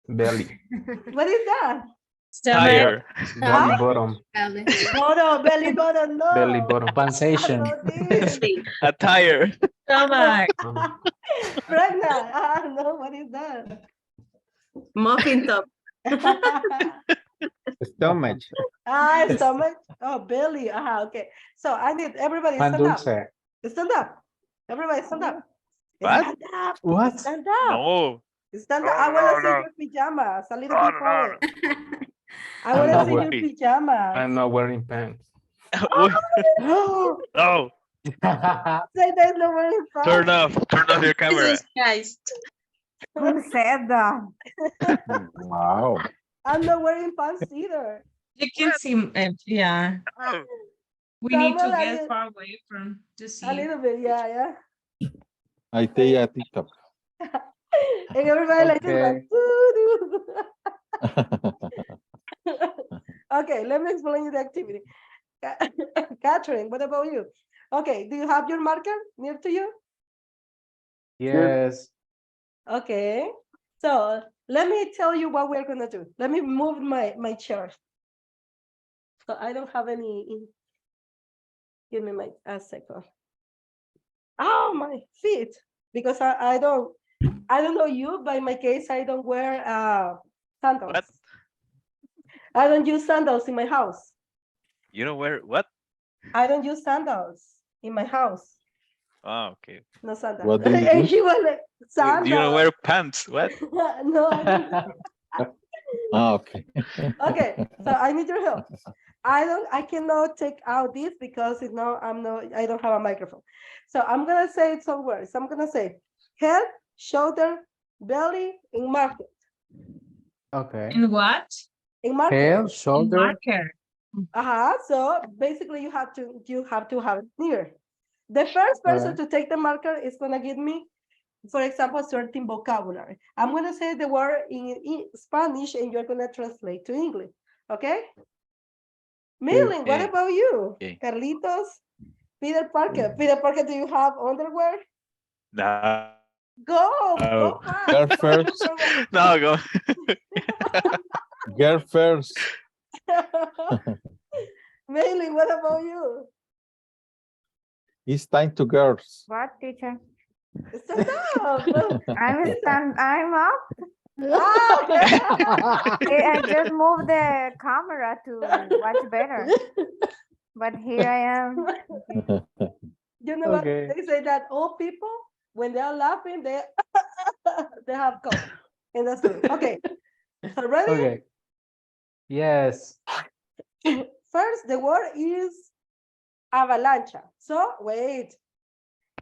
belly, What is that? Stomach. tire, belly Huh? bottom, Belly. Bottom, belly button, belly no. bottom, pansation. No, this. attire, Stomach. Pregnant. No, what is that? Muffin top. Stomach. Stomach. Oh, belly. Okay. So I need everybody Pan stand up. dulce. Stand up. Everybody stand up. What? Stand up. What? Stand up. No. Stand up. I want to see your pajamas a little bit forward. I want to see your pajamas. I'm not wearing pants. Oh, No. say there's no wearing Turn pants. off your camera. Jesus Christ. Who said that? Wow. I'm not wearing pants either. You can see, yeah. Oh. We need to Samuel, get far away from to a see. little bit, yeah. I take a TikTok. And everybody like this, like, okay, let me explain you the activity. Catherine, what about you? Okay, do you have your marker near to you? Yes. Okay, so let me tell you what we're gonna do. Let me move my chair. So I don't have any. Give me a second. Oh, my feet, because I don't know you, but in my case I don't wear sandals. What? I don't use sandals in my house. You don't wear what? I don't use sandals in my house. Oh, okay. No sandals. What do you And use? she was like, sandals. You don't wear pants. What? No, I don't. Okay. Okay, so I need your help. I cannot take out this because I don't have a microphone. So I'm gonna say some words. I'm gonna say head, shoulder, belly, and marker. Okay. In what? In marker. Head, In shoulder. marker. So basically you have to have it near. The first person to take the marker is gonna give me, for example, certain vocabulary. I'm gonna say the word in Spanish and you're gonna translate to English. Okay? Milling, what Okay. about you? Okay. Carlitos, Peter Parker. Peter Parker, do you have underwear? No. Go fast. Girl first. No, go. Girl first. Milling, what about you? It's time to girls. What, teacher? Stand up. I'm up. Ah, okay. I just moved the camera to watch better. But here I am. Okay. You know what? They say that old people, when they are laughing, they have cough. And that's true. Okay. So ready? Okay. Yes. First, the word is avalancha. So wait.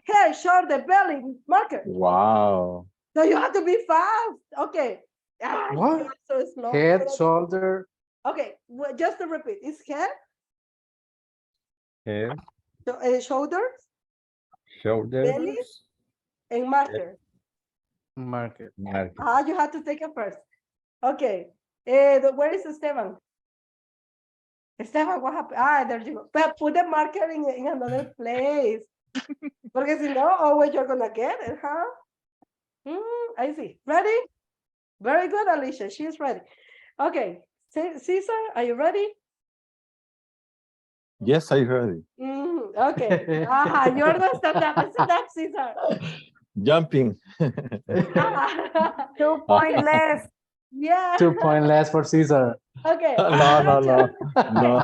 Head, shoulder, belly, marker. Wow. So you have to be fast. Okay. What? You're so slow. Head, shoulder. Okay, just to repeat, it's head, Head, shoulders, shoulders, belly, and marker. Marker. You have to take it first. Okay. Where is Esteban? Esteban, what happened? There you go. But put the marker in another place. Because you know always you're gonna get it, huh? I see. Ready? Very good, Alicia. She's ready. Okay. Cesar, are you ready? Yes, I heard it. Okay. You're gonna stand up. Stand up, Cesar. Jumping. 2 points less. Yeah. 2 points less for Caesar. Okay. No.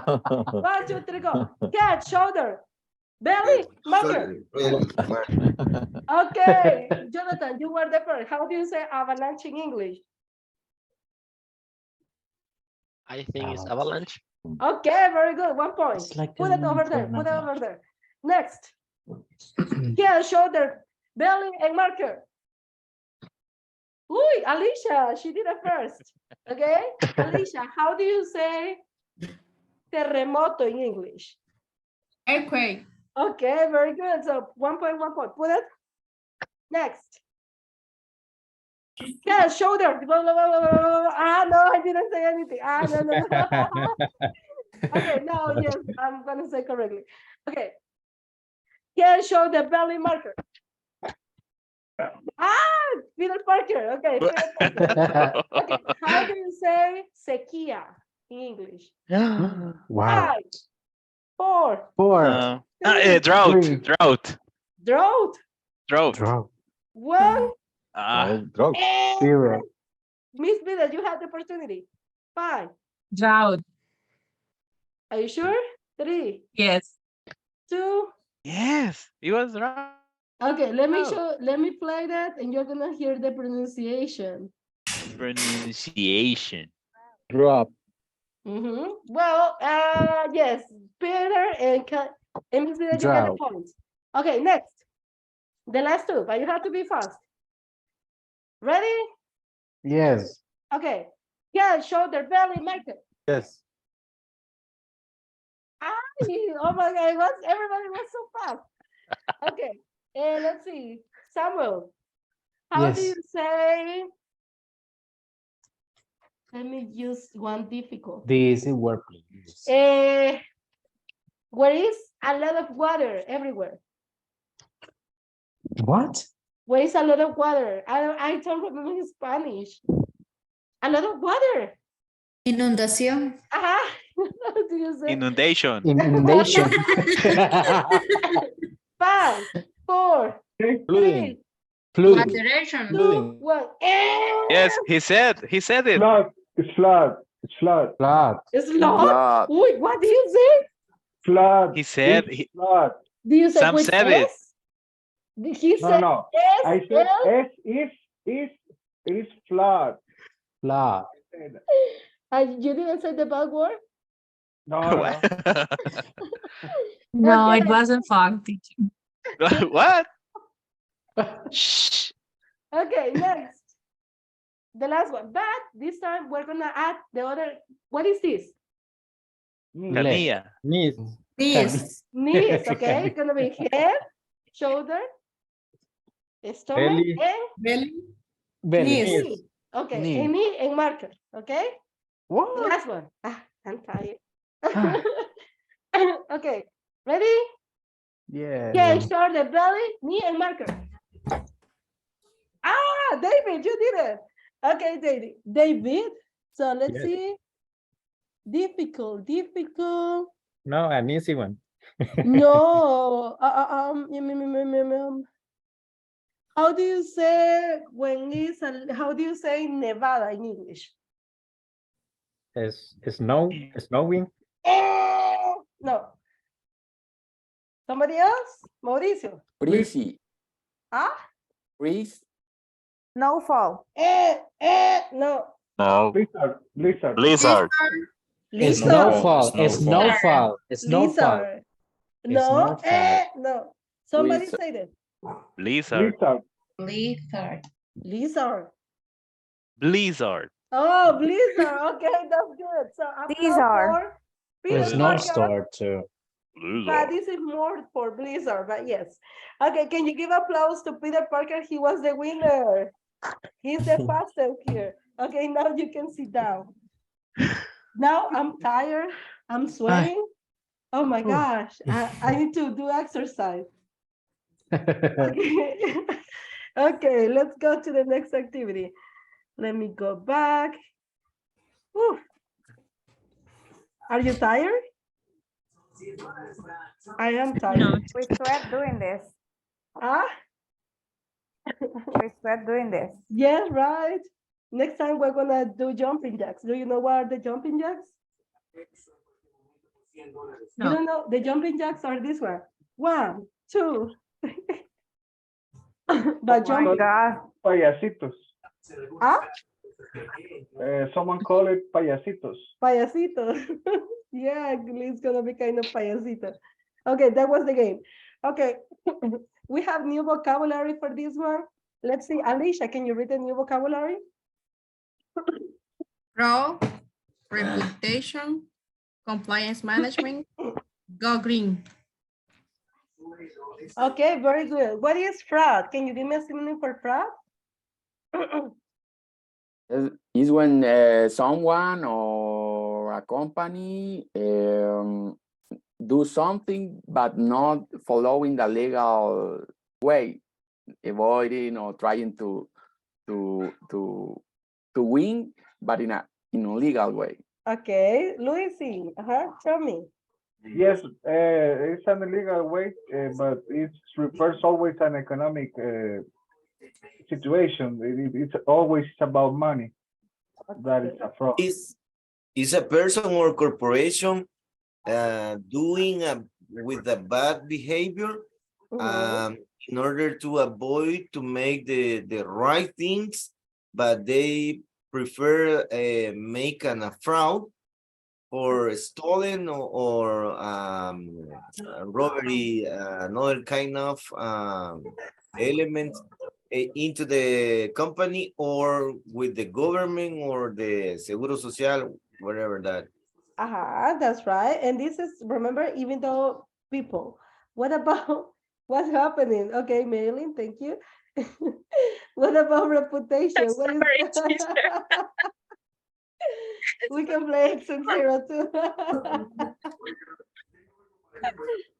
1, 2, 3, go. Head, shoulder, belly, marker. Okay. Jonathan, you were the first. How do you say avalanche in English? I think it's avalanche. Okay, very good. 1 point. Like Put it over there. Put it over there. Next. Head, shoulder, belly, and marker. Uy, Alicia, she did it first. Okay, Alicia, how do you say terremoto in English? Earthquake. Okay, very good. So 1 point, 1 point. Put it. Next. Yeah, shoulder. No, I didn't say anything. No. Okay, no, yes, I'm gonna say correctly. Okay. Yeah, shoulder, belly, marker. Peter Parker. Okay, Peter Parker. Okay, how do you say sequía in English? Wow. 5, 4. Drought. 1. Drought. 0. Miss Vida, you had the opportunity. 5, Drought. Are you sure? 3, Yes. 2. Yes, it was right. Okay, let me play that and you're gonna hear the pronunciation. Pronunciation. Drop. Well, yes, Peter and Miss Vida, you get the Drought. point. Okay, next. The last two, but you have to be fast. Ready? Yes. Okay. Yeah, shoulder, belly, make it. Yes. Oh my God, everybody was so fast. Okay, and let's see. Samuel, how do you Yes. say? Let me use one difficult. The easy word, please. Where is a lot of water everywhere? What? Where is a lot of water? I don't remember in Spanish. A lot of water. Inundación. Ajá. How do you say? Inundation. Inundation. 5, 4, 3, Flooding. 2, 1. Yes, he said it. Flood. It's flood. It's flood. Flood. It's lot. Blood. Wait, what do you say? Flood. He said It's flood. Do you say Sam with said it. S? He No, said no. S, I said L? S is flood. Flood. You didn't say the bad word? No, no, no. No, it Okay. wasn't fun teaching. What? Shh. Okay, next. The last one. But this time we're gonna add the other. What is this? Canilla. Knees. Knees. Knees, okay? It's gonna be head, shoulder, stomach, Belly. and Belly. Belly. Knees. knee. Okay, Knee. and knee and marker, okay? The What? last one. I'm tired. Okay, ready? Yeah. Yeah, shoulder, belly, knee, and marker. David, you did it. Okay, David. So let's Yes. see. Difficult. No, an easy one. No. How do you say how do you say Nevada in English? Snowing. No. Somebody else? Mauricio. Breezy. Huh? Breeze. Snowfall. No. No. Blizzard. Blizzard. Blizzard. Lizard. Snowfall. Snowfall. Snowfall. Snowfall. Lizard. No. Snowfall. No. Somebody Blizzard. say that. Blizzard. Blizzard. Lizard. Lizard. Blizzard. Oh, blizzard. Okay, that's good. So These are. Peter There's no store too. But this is more for blizzard, but yes. Okay, can you give applause to Peter Parker? He was the winner. He's the fastest here. Okay, now you can sit down. Now I'm tired. I'm sweating. Oh my gosh. I need to do exercise. Okay. Okay, let's go to the next activity. Let me go back. Whew. Are you tired? I am tired. No. We sweat doing this. Huh? We sweat doing this. Yes, right. Next time we're gonna do jumping jacks. Do you know what are the jumping jacks? No. You don't know? The jumping jacks are this one. 1, 2. But jumping. God. Payasitos. Huh? Someone call it payasitos. Payasito. Yeah, it's gonna be kind of payasito. Okay, that was the game. Okay, we have new vocabulary for this one. Let's see, Alicia, can you read the new vocabulary? Grow. Reputation. Compliance management. Go green. Okay, very good. What is fraud? Can you give me a synonym for fraud? Is when someone or a company do something but not following the legal way, avoiding or trying to win, but in a legal way. Okay, Luisi, tell me. Yes, it's an illegal way, but it refers always an economic situation. It's always about money. That is a fraud. is a person or corporation doing with a bad behavior in order to avoid to make the right things, but they prefer make a fraud or stolen or robbery, another kind of element into the company or with the government or the Seguro Social, whatever that. That's right. And this is, remember, even though people, what about what's happening? Okay, Marilyn, thank you. What about reputation? What is we can play X and zero too.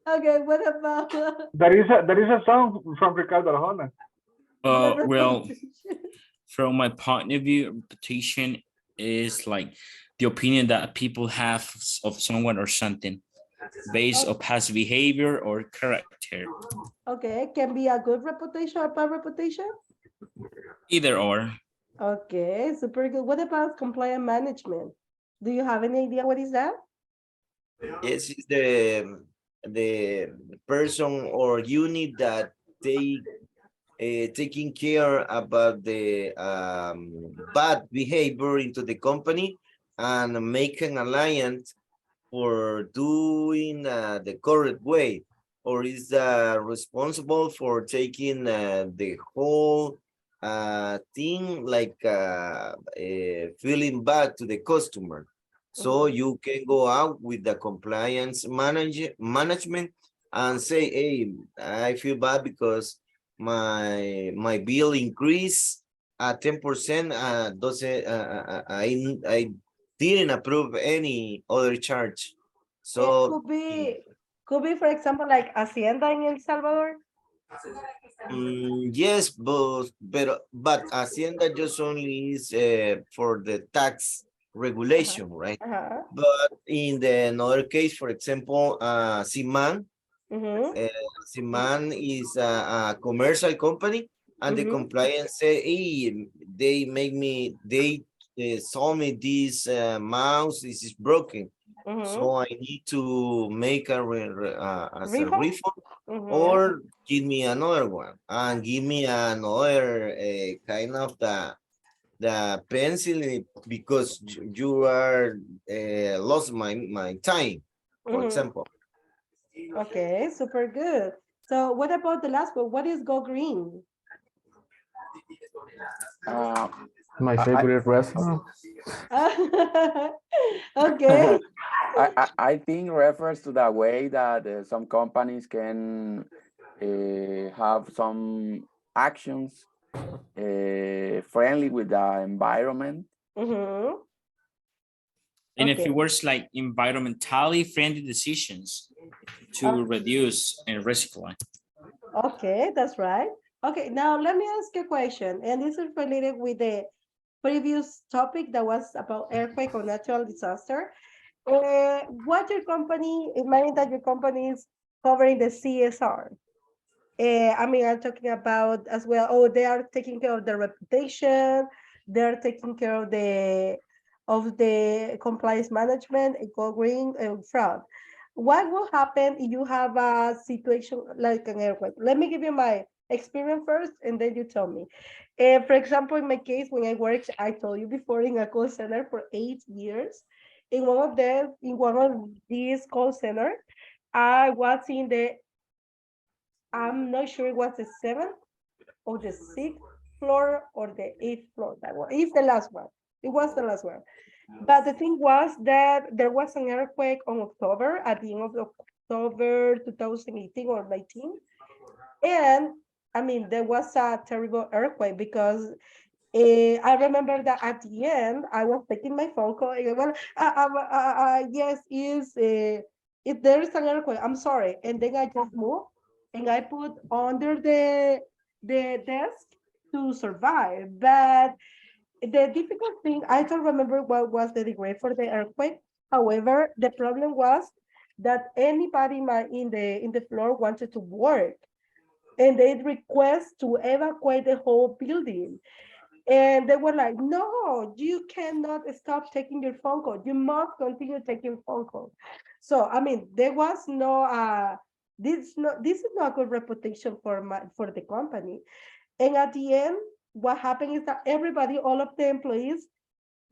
Okay, what about There is a song from Ricardo Arjona. Well, from my point of view, reputation is like the opinion that people have of someone or something based on past behavior or character. Okay, can be a good reputation or bad reputation? Either or. Okay, super good. What about compliance management? Do you have any idea what is that? Yes, it's the person or unit that they taking care about the bad behavior into the company and make an alliance for doing the correct way, or is responsible for taking the whole thing like feeling bad to the customer. So you can go out with the compliance management and say, hey, I feel bad because my bill increased at 10%. Doesn't I didn't approve any other charge. It So could be, for example, like Hacienda in El Salvador. yes, but Hacienda just only is for the tax regulation, right? But in the another case, for example, Siman, Siman is a commercial company, and the compliance say, hey, they make me, they sold me this mouse, this is broken. So I need to make as a refund or give me another one and give me another kind of the pencil because you are lost my time, for example. Okay, super good. So what about the last one? What is Go Green? My favorite restaurant. Okay. I think refers to the way that some companies can have some actions friendly with the environment. In a few words, like environmentally friendly decisions to reduce and recycle. Okay, that's right. Okay, now let me ask you a question, and this is related with the previous topic that was about earthquake or natural disaster. What your company, imagine that your company is covering the CSR. I mean, I'm talking about as well, oh, they are taking care of their reputation, they're taking care of the compliance management, eco green, and fraud. What will happen if you have a situation like an earthquake? Let me give you my experience first, and then you tell me. For example, in my case, when I worked, I told you before, in a call center for 8 years. In one of these call center, I was in I'm not sure it was the 7th or the 6th floor or the 8th floor. That one. It's the last one. It was the last one. But the thing was that there was an earthquake on October, at the end of October 2018 or 19. And I mean, there was a terrible earthquake because I remember that at the end, I was taking my phone call. And, well, yes, if there is an earthquake, I'm sorry. And then I just moved and I put under the desk to survive. But the difficult thing, I don't remember what was the degree for the earthquake. However, the problem was that anybody in the floor wanted to work, and they request to evacuate the whole building. And they were like, no, you cannot stop taking your phone call. You must continue taking phone calls. So, I mean, there was no, this is not a good reputation for the company. And at the end, what happened is that everybody, all of the employees,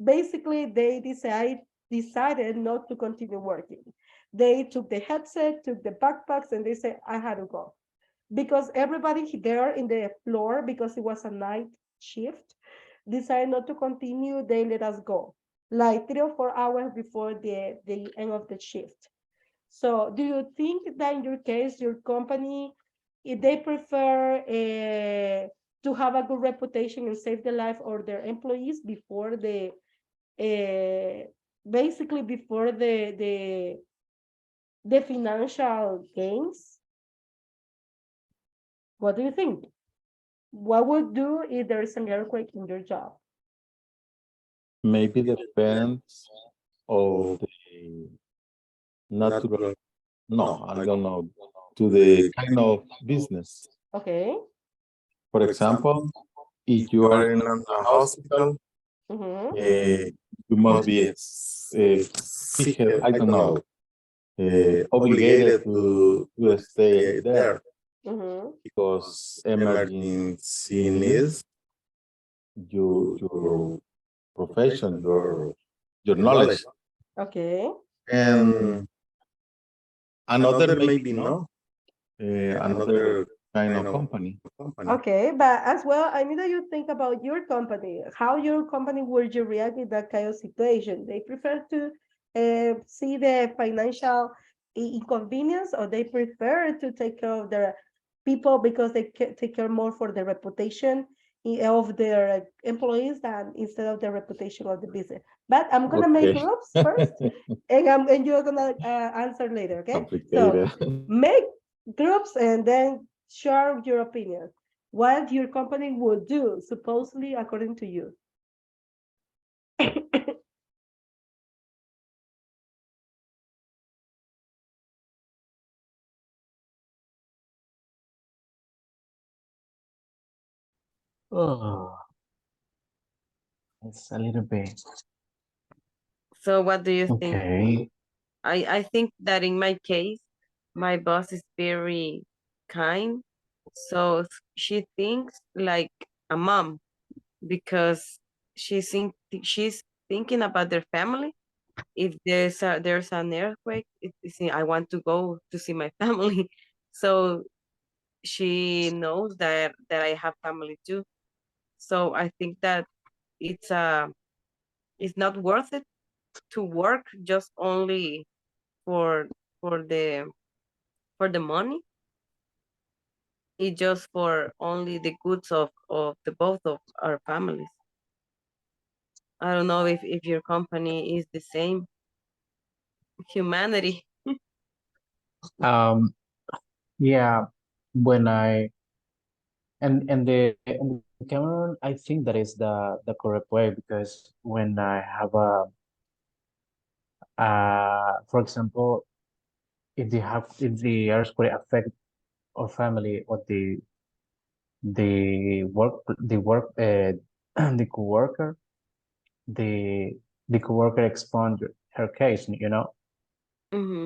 basically they decided not to continue working. They took the headset, took the backpacks, and they said, I had to go. Because everybody there in the floor, because it was a night shift, decided not to continue. They let us go, like 3 or 4 hours before the end of the shift. So do you think that in your case, your company, if they prefer to have a good reputation and save the life of their employees before basically before the financial gains? What do you think? What would do if there is an earthquake in your job? Maybe depends of the natural, no, I don't know, to the kind of business. Okay. For example, if you are in a hospital, you must be, I don't know, obligated to stay there because emergency needs your profession, your knowledge. Okay. And another maybe no, another kind of company. Okay, but as well, I need that you think about your company. How your company would you react in that kind of situation? They prefer to see the financial inconvenience, or they prefer to take care of their people because they take care more for the reputation of their employees than instead of the reputation of the business. But I'm gonna make groups first, and you're gonna answer later. Okay. Complicated. So make groups and then share your opinion. What your company would do, supposedly, according to you. Oh, it's a little bit. So what do you think? Okay. I think that in my case, my boss is very kind. So she thinks like a mom because she's thinking about their family. If there's an earthquake, I want to go to see my family. So she knows that I have family too. So I think that it's not worth it to work just only for for the for the money. It's just for only the goods of the both of our families. I don't know if your company is the same. Humanity. Um, yeah, when I and the in Cameroon, I think that is the correct way because when I have for example, if the earthquake affect our family or the the coworker, the coworker explained her case,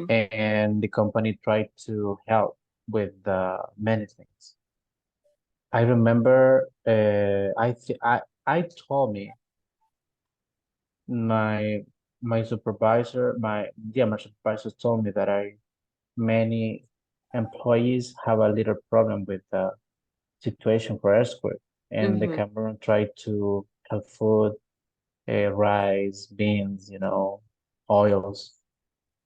and the company tried to help with many things. I remember I told me my supervisor my supervisor told me that many employees have a little problem with the situation for earthquake, and the Cameroon tried to help food, rice, beans, oils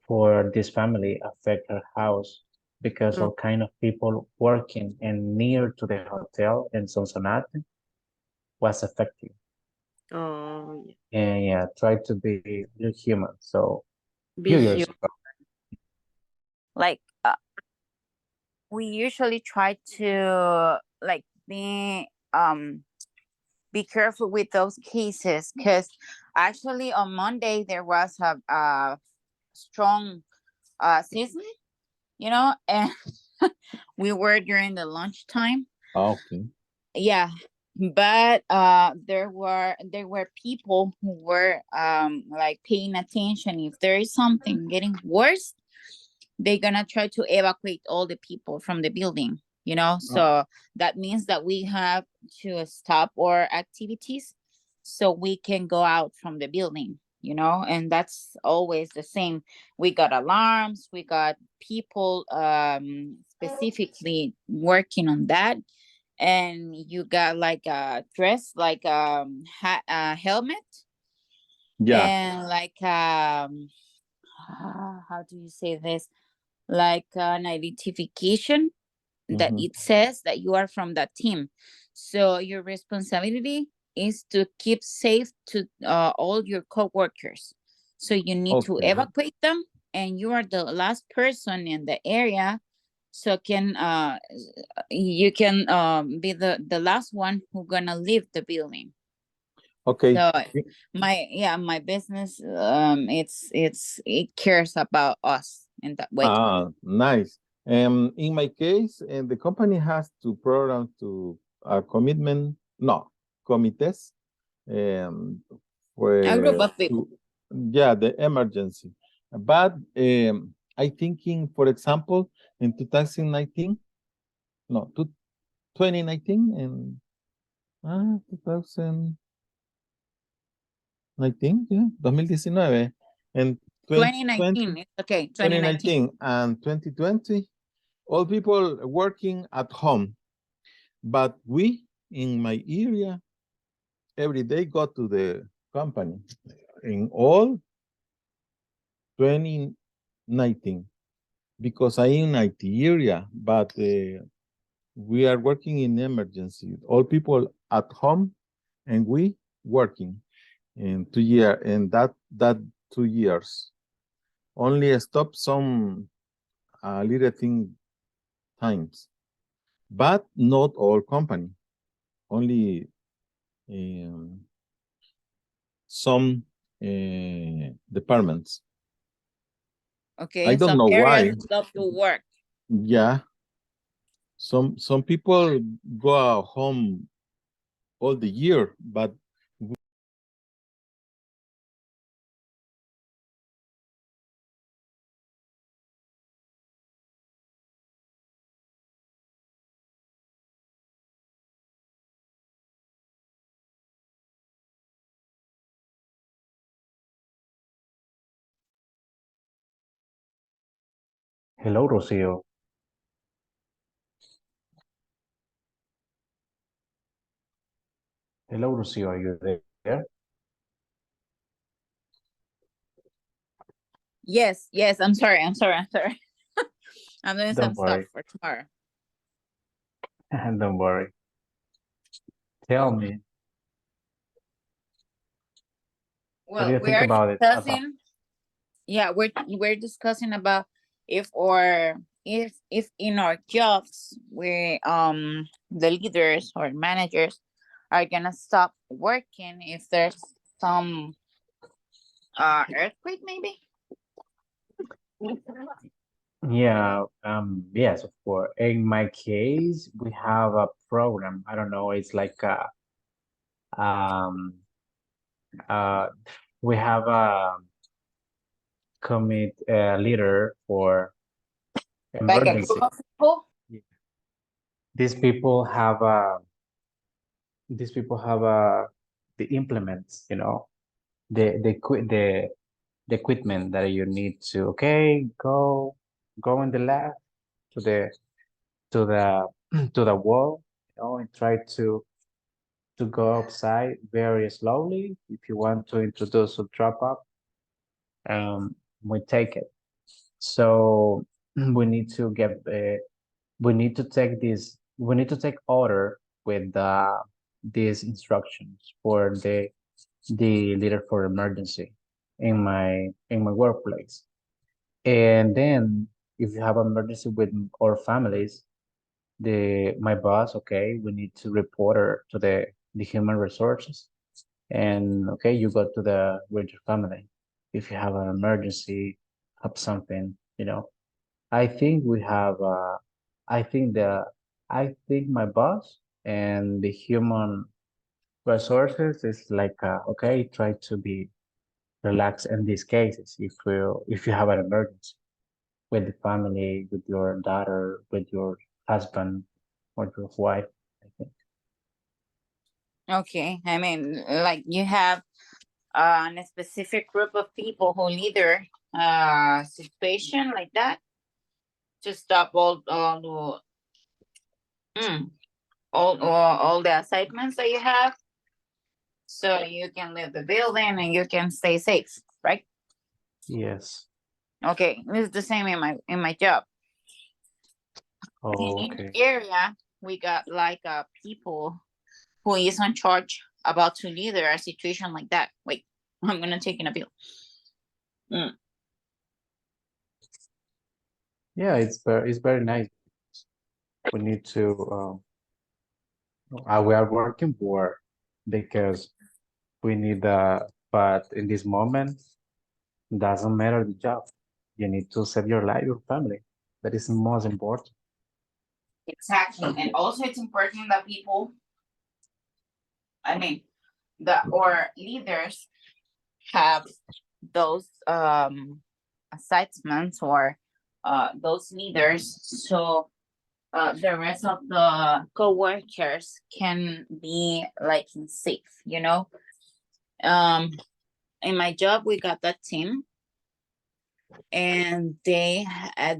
for this family affect her house because all kind of people working and near to the hotel in Sonsonate was affected. Oh, And yeah, try to be human. So be few years human. ago. Like we usually try to like be careful with those cases, because actually on Monday there was a strong season, and we were during the lunchtime. Okay. Yeah, but there were people who were like paying attention. If there is something getting worse, they're gonna try to evacuate all the people from the building, so that means that we have to stop our activities so we can go out from the building, and that's always the same. We got alarms, we got people specifically working on that, and you got like a dress, like a helmet, Yeah. and like how do you say this, like an identification that Mhm. it says that you are from that team. So your responsibility is to keep safe to all your coworkers. So you need to Okay. evacuate them, and you are the last person in the area. So you can be the last one who gonna leave the building. Okay. So my business, it cares about us in that way. Nice. In my case, the company has two programs to commitment, no, committees, um, A group for of people. yeah, the emergency. But I thinking, for example, in 2019, no, 2019 and 2019, yeah, 2019 and 2020, 2019. It's okay. 2019. 2019 and 2020, all people working at home. But we, in my area, every day go to the company in all 2019 because I in IT area, but we are working in emergency. All people at home and we working in 2 year and that 2 years only stop some little thing times, but not all company, only um, some departments. I Okay. don't Some know areas why. stop to work. Yeah, some people go home all the year, but Hello, Rocio. Hello, Rocio, are you there? Yes. I'm sorry. I'm doing some Don't stuff worry. for tomorrow. Don't worry. Tell me, what do Well, you we think are about it? About discussing. Yeah, we're discussing about if in our jobs the leaders or managers are gonna stop working if there's some earthquake maybe. yeah, yes, of course. In my case, we have a program. I don't know, it's like um uh we have a commit leader for Like a group emergency. of people. These people have these people have the implements, the equipment that you need to, okay, go in the lab to the to the wall, and try to go outside very slowly. If you want to introduce a drop up, we take it. So we need to get we need to take this we need to take order with these instructions for the leader for emergency in my workplace. And then if you have an emergency with our families, my boss, okay, we need to report her to the human resources. And okay, you go to the with your family. If you have an emergency, have something, I think we have I think my boss and the human resources is like, okay, try to be relaxed in these cases if you have an emergency with the family, with your daughter, with your husband or your wife, I think. Okay, I mean, like you have a specific group of people who lead their situation like that to stop all the assignments that you have, so you can leave the building and you can stay safe, right? Yes. Okay, it's the same in my job. Oh, In okay. the area, we got like people who is on charge about to lead a situation like that. Wait, I'm gonna take in a bill. Yeah, it's very nice. We need to we are working for because we need but in this moment doesn't matter the job. You need to save your life, your family. That is most important. Exactly, and also it's important that people, I mean, the or leaders have those assignments or those leaders, so the rest of the co-workers can be like safe, you know. Um, in my job, we got that team, and they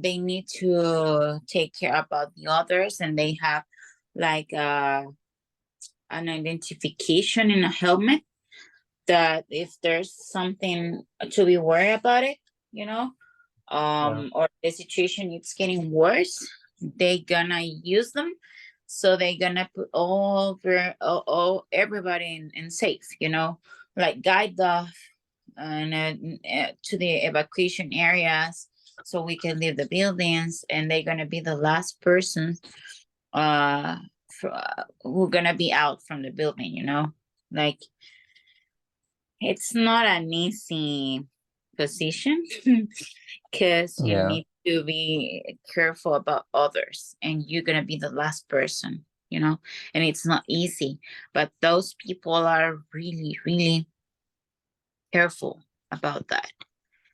need to take care about the others, and they have like an identification in a helmet that if there's something to be worried about it, you know, Yeah. or the situation it's getting worse, they gonna use them, so they gonna put all everybody in safe, you know, like guide the to the evacuation areas so we can leave the buildings, and they're gonna be the last person uh who gonna be out from the building, you know, like it's not an easy position because you Yeah. need to be careful about others, and you're gonna be the last person, you know, and it's not easy, but those people are really really careful about that.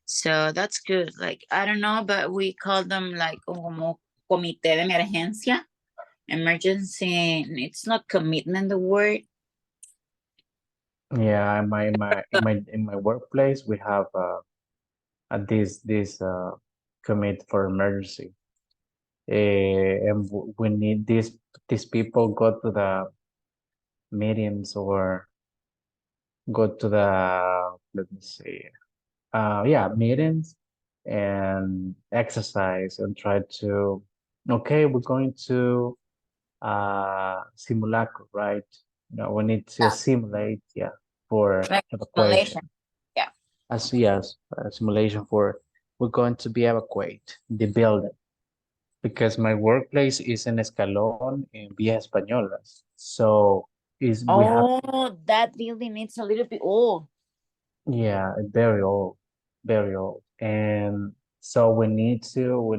So that's good. Like, I don't know, but we call them like como comité de emergencia, emergency. It's not commitment the word. Yeah, in my workplace we have this commit for emergency. And we need these people go to the meetings or go to the, let me see, yeah, meetings and exercise and try to, okay, we're going to simulacro, right? We need to Yeah, simulate, yeah, for like evacuation. simulation. Yeah. As yes, simulation for we're going to be evacuate the building because my workplace is in Escalón in Vía Españolas. So is we have, Oh, that building needs a little bit old. yeah, very old, very old. And so we need to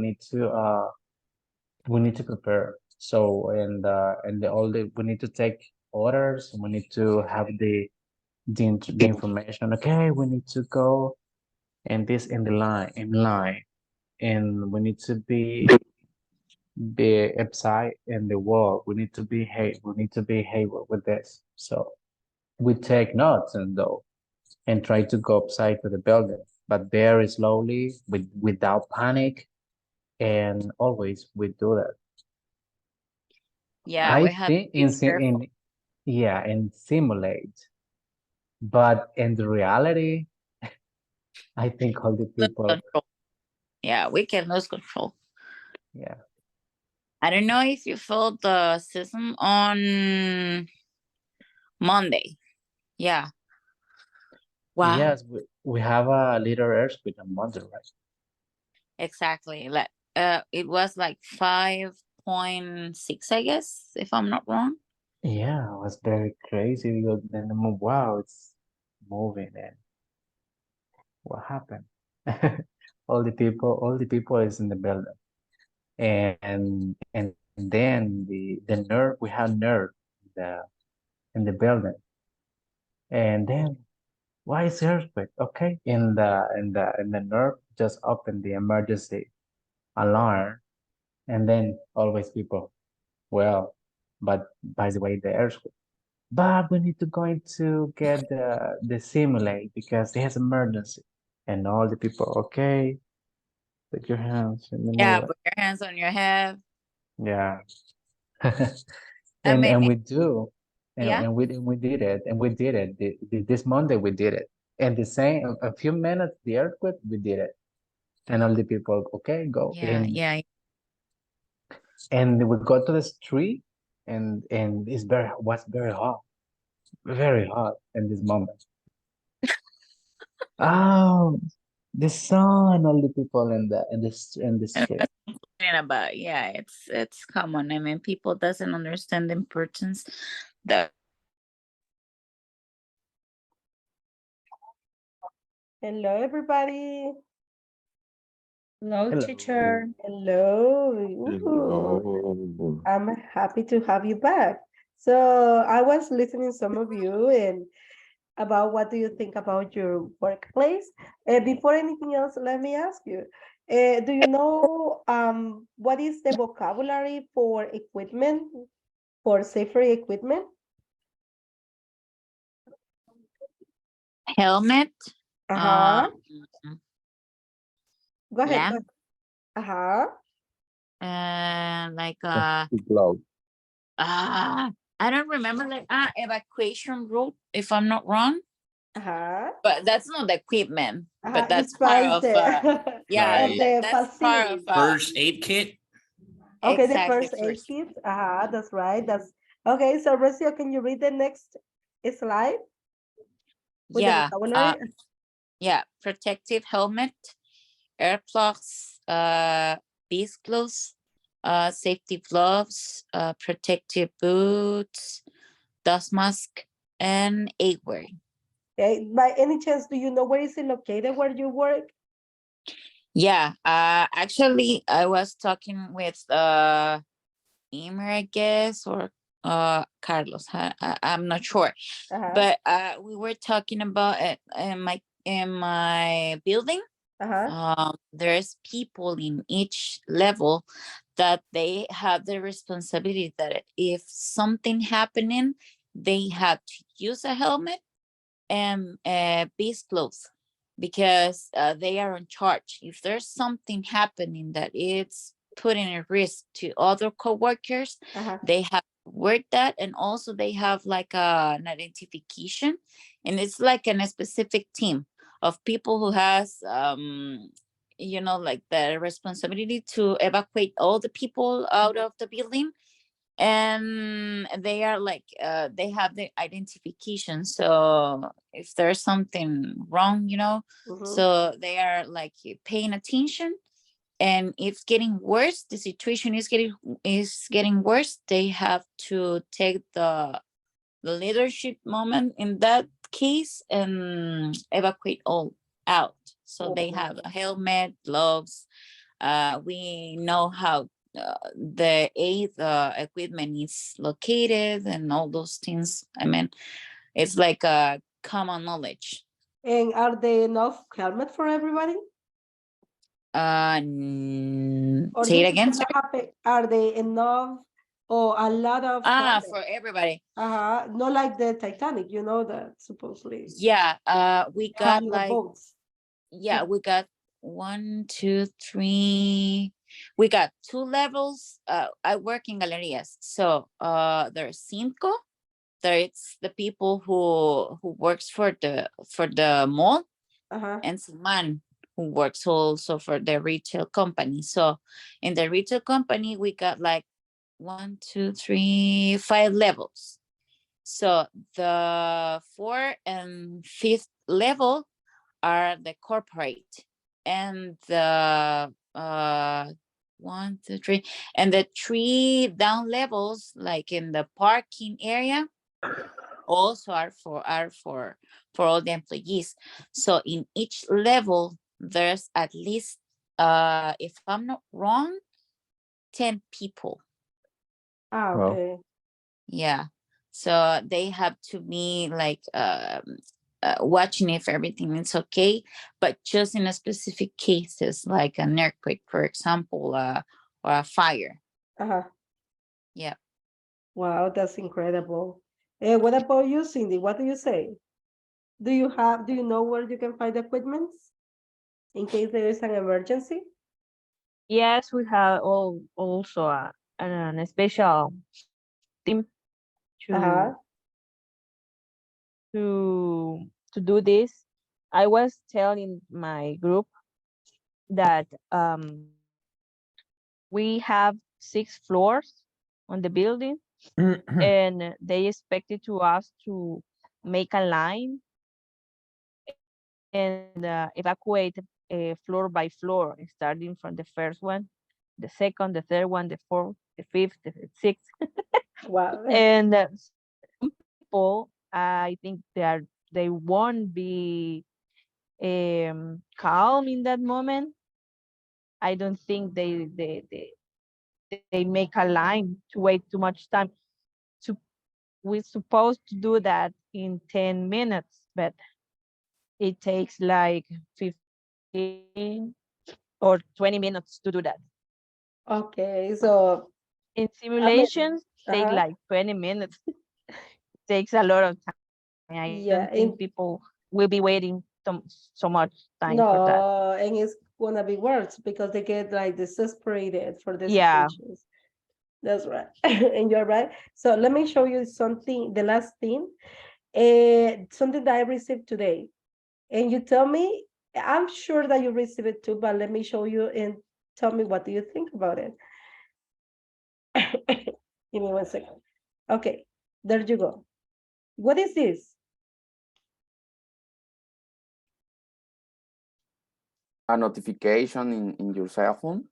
prepare. So and the all the we need to take orders, we need to have the information. Okay, we need to go and this in line, and we need to be upside in the wall. We need to behave with this. So we take notes and try to go upside to the building, but very slowly, without panic, and always we do that. Yeah, I we have to think be careful. in simulate, but in the reality, I think all the Lose people, control. Yeah, we can lose control. yeah. I don't know if you felt the system on Monday. Yeah. Wow. Yes, we have a little earthquake on Monday, right? Exactly. Like it was like 5.6, I guess, if I'm not wrong. Yeah, it was very crazy. Then wow, it's moving, and what happened? All the people is in the building, and then the nerve. We have nerve the building. And then why is earthquake? Okay, in the nerve just open the emergency alarm, and then always people, well, but by the way, the earthquake. But we need to go into get the simulate because there's emergency. And all the people, okay, put your hands in the Yeah, move. put your hands on your head. Yeah. I and mean, and we do, yeah. and we did it, and we did it. This Monday we did it. And the same a few minutes the earthquake we did it. And all the people, okay, go Yeah, in. yeah. And we go to the street, and was very hot in this moment. Oh, the sun, all the people in the street. About, yeah, it's common. I mean, people doesn't understand the importance that Hello, everybody. Hello, Hello. teacher. Hello. Ooh, Hello. I'm happy to have you back. So I was listening some of you and about what do you think about your workplace. Before anything else, let me ask you, do you know what is the vocabulary for equipment, for safety equipment? helmet, Uh-huh. Go ahead. lamp, Uh-huh. like Glove. I don't remember, like evacuation route, if I'm not wrong. Uh-huh. But that's not the equipment. But that's part Describes of the yeah, of the that's part facility. of First aid kit. Okay, the exactly, first aid kit. That's right. That's okay. So Rocio, can you read the next slide with the yeah, vocabulary? yeah, protective helmet, air plugs, beast clothes, safety gloves, protective boots, dust mask, and aid wearing. Okay. By any chance, do you know where is it located where you work? Yeah, actually, I was talking with Emer, I guess, or Carlos. I'm not sure, but we were talking about it in my building. There's people in each level that they have the responsibility that if something happening, they have to use a helmet and beast clothes because they are in charge. If there's something happening that it's putting a risk to other coworkers, they have to work that, and also they have like an identification, and it's like a specific team of people who has like the responsibility to evacuate all the people out of the building, and they are like they have the identification, so if there's something wrong, so they are like paying attention, and it's getting worse, the situation is getting worse, they have to take the leadership moment in that case and evacuate all out. So they have a helmet, gloves, we know how the aid equipment is located and all those things. I mean, it's like a common knowledge. And are there enough helmet for everybody? Or Say it this is again, gonna sorry. happen? Are they enough or a lot of helmet? For everybody. Not like the Titanic, that supposedly. Yeah, we got like boats. yeah, we got 1, 2, 3. We got 2 levels. I work in galerías, so there's cinco. There's the people who works for the mall, and someone who works also for the retail company. So in the retail company, we got like 1, 2, 3, 5 levels. So the 4th and 5th level are the corporate, and the 1, 2, 3, and the 3 down levels, like in the parking area, also are for all the employees. So in each level, there's at least, if I'm not wrong, 10 people. Okay. Yeah. So they have to be like watching if everything is okay, but just in a specific cases like an earthquake, for example, or a fire. Uh-huh. Yeah. Wow, that's incredible. What about you, Cindy? What do you say? Do you know where you can find equipment in case there is an emergency? Yes, we have also a special team Uh-huh. to do this. I was telling my group that we have 6 floors on the building, and they expected to us to make a line and evacuate floor by floor, starting from the first one, the second, the third one, the fourth, the fifth, the sixth. Wow. And some people, I think they won't be calm in that moment. I don't think they make a line to wait too much time. To We're supposed to do that in 10 minutes, but it takes like 15 or 20 minutes to do that. Okay, so In I mean, simulations, take uh-huh. like 20 minutes. Takes a lot of time. I Yeah, don't think people will be waiting so much time for that. no, and it's gonna be worse because they get like desesperated for the Yeah. situations. That's right. And you're right. So let me show you something, the last thing, something that I received today. And you tell me, I'm sure that you received it too, but let me show you and tell me what do you think about it. Give me 1 second. Okay, there you go. What is this? A notification in your cell phone,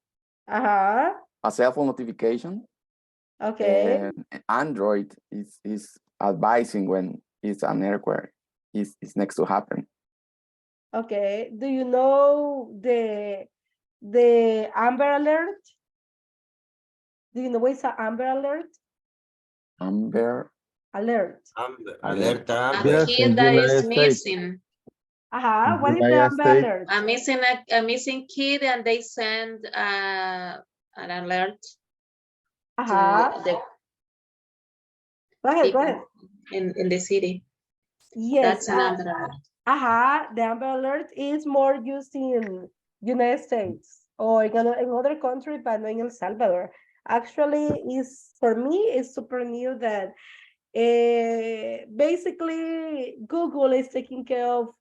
Uh-huh. a cell phone notification. Okay. And Android is advising when it's an earthquake is next to happen. Okay. Do you know the Amber Alert? Do you know what's an Amber Alert? Amber Alert. Alerta A Amber. Yes, in kid that is United States. missing. Uh-huh. In What is the United Amber States. Alert? A missing kid, and they send an alert to Uh-huh. the Go ahead, go ahead. people in the city. Yes. That's an Amber Alert. The Amber Alert is more used in United States or in other countries, but not in El Salvador. Actually, is for me, it's super new that basically Google is taking care of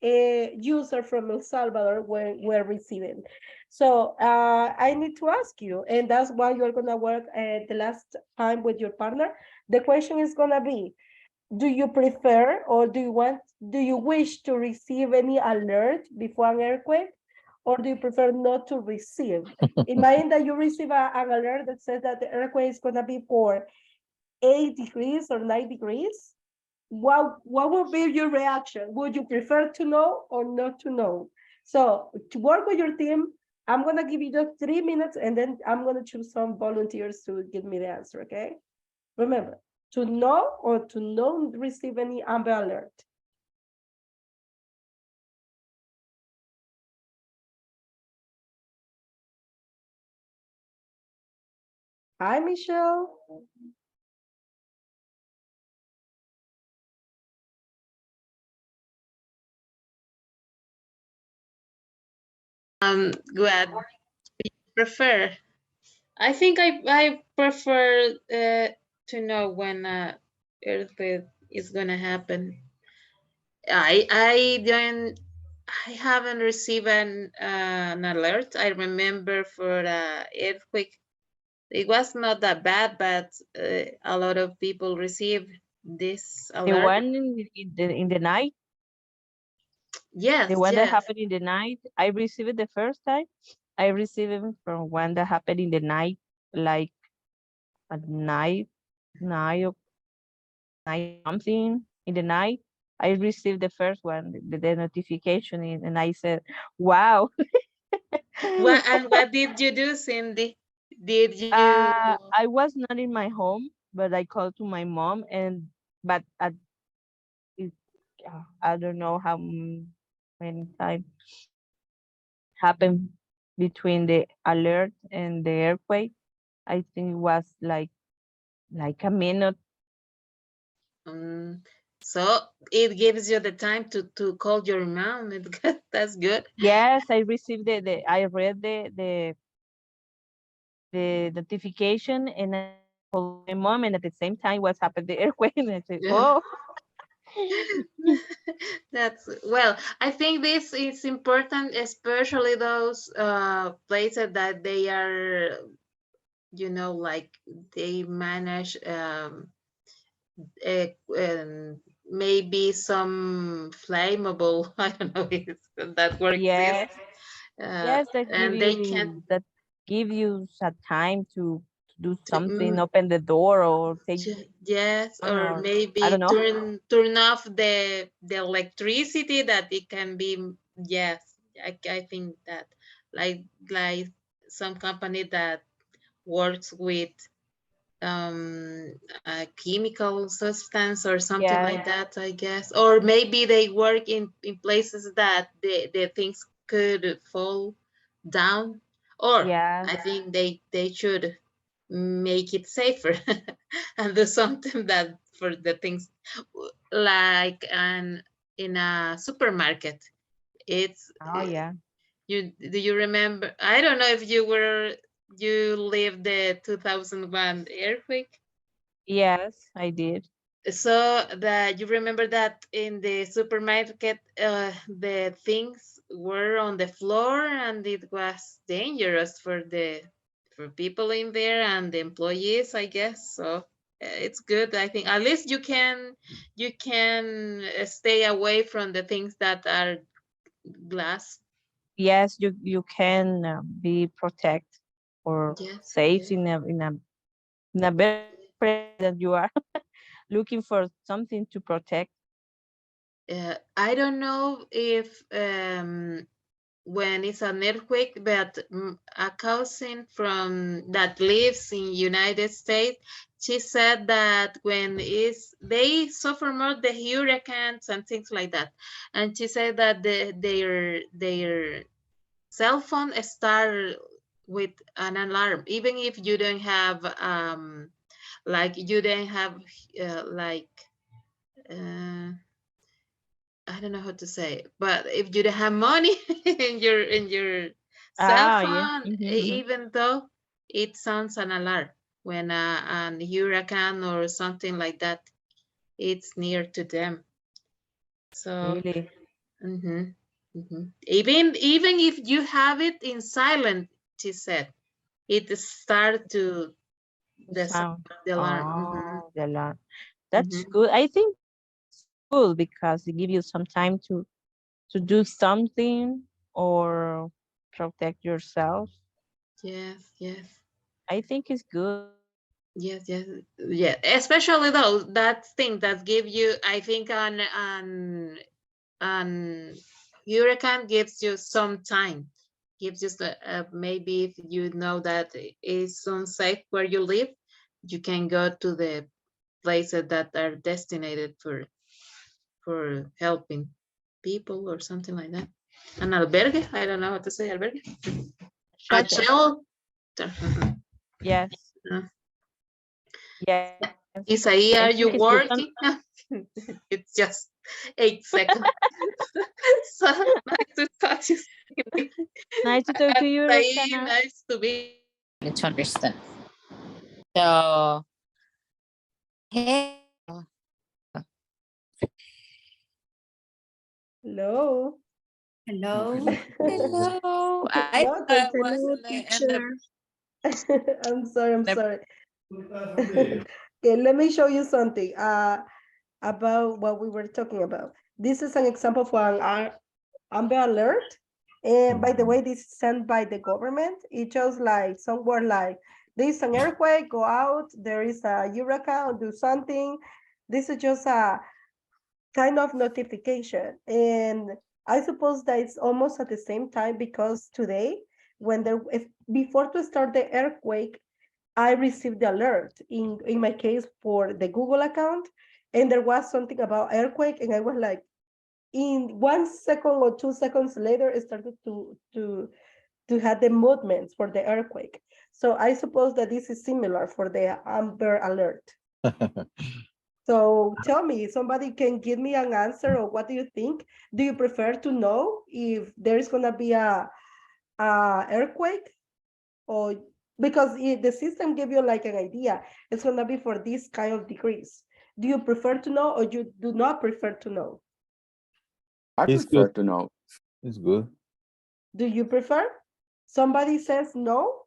a user from El Salvador when we're receiving. So I need to ask you, and that's why you're gonna work the last time with your partner. The question is gonna be, do you prefer or do you wish to receive any alert before an earthquake, or do you prefer not to receive? Imagine that you receive an alert that says that the earthquake is going to be for 8 degrees or 9 degrees. What would be your reaction? Would you prefer to know or not to know? So to work with your team, I'm going to give you just 3 minutes, and then I'm going to choose some volunteers to give me the answer, okay? Remember, to know or to not receive any Amber Alert. Hi, Michelle. What you prefer? I think I prefer to know when earthquake is gonna happen. I haven't received an alert. I remember for earthquake, it was not that bad, but a lot of people received this The alert. one in the night, Yes, the one that yes. happened in the night, I received it the first time. I received it from one that happened in the night, like at night or night something in the night. I received the first one, the notification, and I said, "Wow." What did you do, Cindy? Did you? I was not in my home, but I called to my mom, and but at it, I don't know how many times happened between the alert and the earthquake. I think it was like a minute. So it gives you the time to call your mom. That's good. Yes, I received I read the notification, and I called my mom, and at the same time was happened the earthquake, and I said, Yeah. oh. That's well, I think this is important, especially those places that they are, like they manage maybe some flammable, I don't know if that word exists. Yes, yes, And they can that give you some time to do to, something, open the door or take yes, on, or or I don't maybe know. turn off the electricity that it can be. Yes, I think that like some company that works with a chemical substance or something Yes, like that, I guess, or maybe they work in places that the things could fall down, or yes, I think they should make it safer and do something that for the things like in a supermarket. It's oh yeah, do you remember? I don't know if you lived the 2001 earthquake. yes, I did. So that you remember that in the supermarket, the things were on the floor and it was dangerous for people in there and the employees, I guess. So it's good. I think at least you can stay away from the things that are glass. Yes, you can be protect or Yes, safe yes. in a better place that you are looking for something to protect. I don't know if when it's an earthquake, but a cousin from that lives in United States, she said that when is they suffer more the hurricanes and things like that, and she said that their cell phone start with an alarm, even if you don't have like you don't have like. Uh, I don't know how to say it, but if you don't have money in your cell Ah, yeah. phone, Hmm. even though it sounds an alarm when an hurricane or something like that it's near to them. So Really, even if you have it in silent, she said, it start to the the sound sound. of the alarm. Oh, the alarm. That's Mhm. good. I think it's good because it gives you some time to do something or protect yourself. Yes, yes. I think it's good. Yes, yes, yeah. Especially those that thing that give you, I think, an hurricane gives you some time, gives you maybe if you know that it's unsafe where you live, you can go to the places that are designated for helping people or something like that. An albergue, I don't know how to say albergue. A Shelter. shelter. Yes. Yes. Isaí, I are you think it's good. working? It's just 8 seconds. So nice to talk to you. Nice to talk to you, Isaí, Roxana. nice to be. To understand. So, hey, Hello. Hello. hello. I No, there's was hello, in the teacher. I'm sorry, I'm the sorry. Okay, let me show you something about what we were talking about. This is an example for an Amber Alert. And by the way, this is sent by the government. It shows like somewhere like there's an earthquake, go out, there is a hurricane, do something. This is just a kind of notification. And I suppose that it's almost at the same time because today, when there, if before to start the earthquake, I received the alert in my case for the Google account, and there was something about earthquake, and I was like, in 1 second or 2 seconds later, it started to have the movements for the earthquake. So I suppose that this is similar for the Amber Alert. So tell me, somebody can give me an answer, or what do you think? Do you prefer to know if there's gonna be a earthquake, or because the system give you like an idea, it's gonna be for this kind of degrees. Do you prefer to know, or you do not prefer to know? I It's prefer good. to know. It's good. Do you prefer? Somebody says no.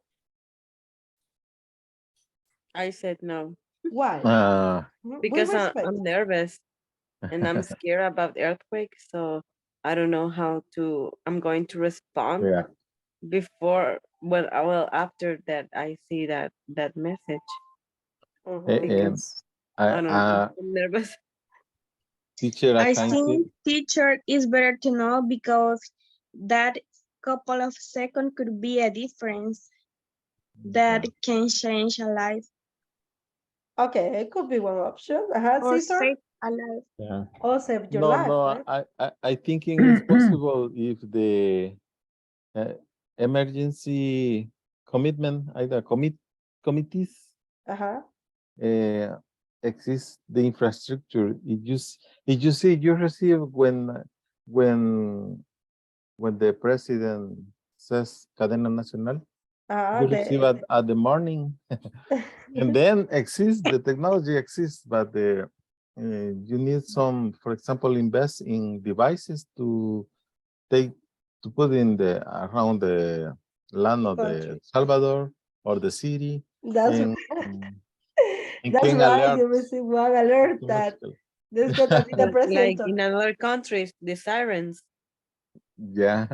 I said no. Why? We Because respect. I'm nervous and I'm scared about earthquake, so I don't know how to. I'm going to respond Yeah. before. Well, after that, I see that message because I don't know. I'm nervous. Teacher, I can see. think teacher is better to know because that couple of seconds could be a difference that can change a life Okay, it could be one option. or Caesar? save a life. Yeah. Or save your No, life, no, right? I thinking it's possible if the emergency commitment, either committees exist the infrastructure. If you see you receive when the president says cadena nacional, you receive at the morning, and then exists the technology exists, but you need some, for example, invest in devices to put in the around the land of the Salvador or the city. That's and, and that's can right. alert You receive one alert that automatically. there's gonna be the president. Like in other countries, the sirens. Yeah.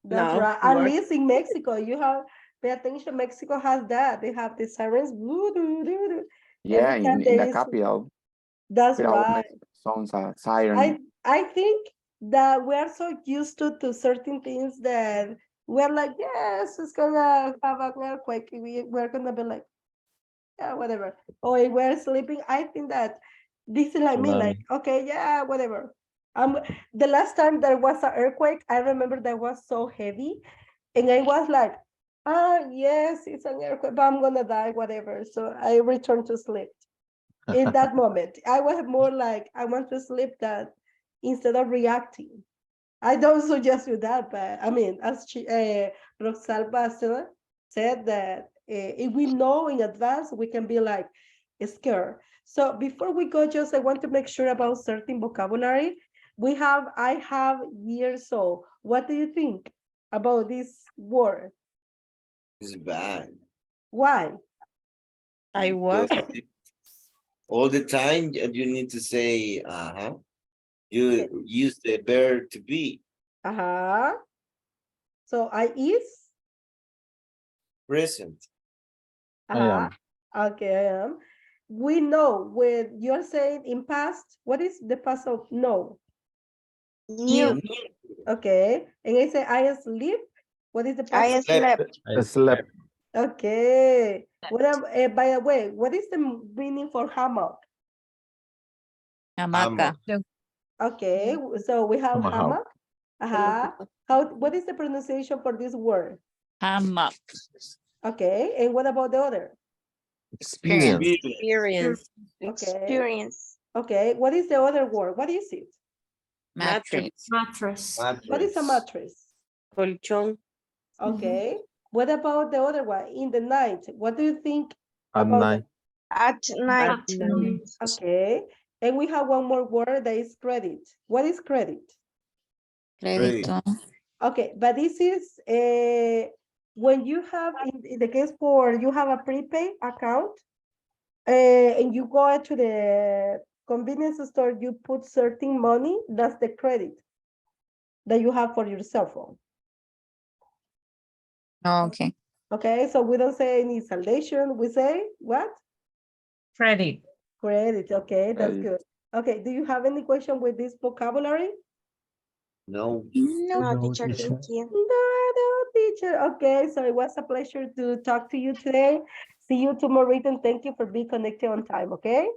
That's No, right. At work. least in Mexico, you have pay attention. Mexico has that. They have the sirens. Woo, doo, doo, doo. Yeah, Every time in there the is. capital, That's capital right. sounds a siren. I think that we are so used to certain things that we're like, yes, it's gonna have an earthquake. We're gonna be like, yeah, whatever. Or if we're sleeping, I think that this is like me, like, Tsunami. okay, yeah, whatever. The last time there was an earthquake, I remember that was so heavy, and I was like, yes, it's an earthquake, but I'm gonna die, whatever. So I returned to sleep. In that moment, I was more like, I want to sleep that instead of reacting. I don't suggest you that, but I mean, as Roxalba said that if we know in advance, we can be like scared. So before we go, just I want to make sure about certain vocabulary. I have years old. What do you think about this word? It's bad. Why? I was. All the time you need to say, you use the verb to be So I is? present. I am. Okay, I am. We know when you're saying in past, what is the past of no? New. Okay. And I say I sleep. What is the past? I slept. I slept. Okay. By the way, what is the meaning for hammock? Hamaca. Okay, so we have Tomahawk. hammock. What is the pronunciation for this word? Hammock. Okay, and what about the other? Experience. Experience. Okay. Experience. Okay, what is the other word? What is it? Mattress. Mattress. What is a mattress? Colchón. Okay. What about the other one? In the night, what do you think At about night. At night. Okay. And we have one more word that is credit. What is credit? Crédito. Okay, but this is when you have, in the case for you have a prepaid account and you go to the convenience store, you put certain money, that's the credit that you have for your cell phone. Oh, okay. Okay, so we don't say any saldation, we say what? Credit. Credit, okay, that's Credit. good. Okay, do you have any question with this vocabulary? No. No, No, teacher, teacher. thank you. No, teacher. Okay, so it was a pleasure to talk to you today. See you tomorrow, and thank you for being connected on time, okay?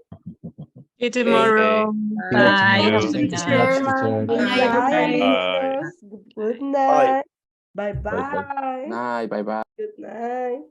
See you Okay. tomorrow. See you Bye. tomorrow. Have a Thank you nice so much, day. teacher. Good night, Bye, everybody. Bye. amigos. Good Bye. night. Bye bye. Bye-bye. Night. Bye bye. Good night.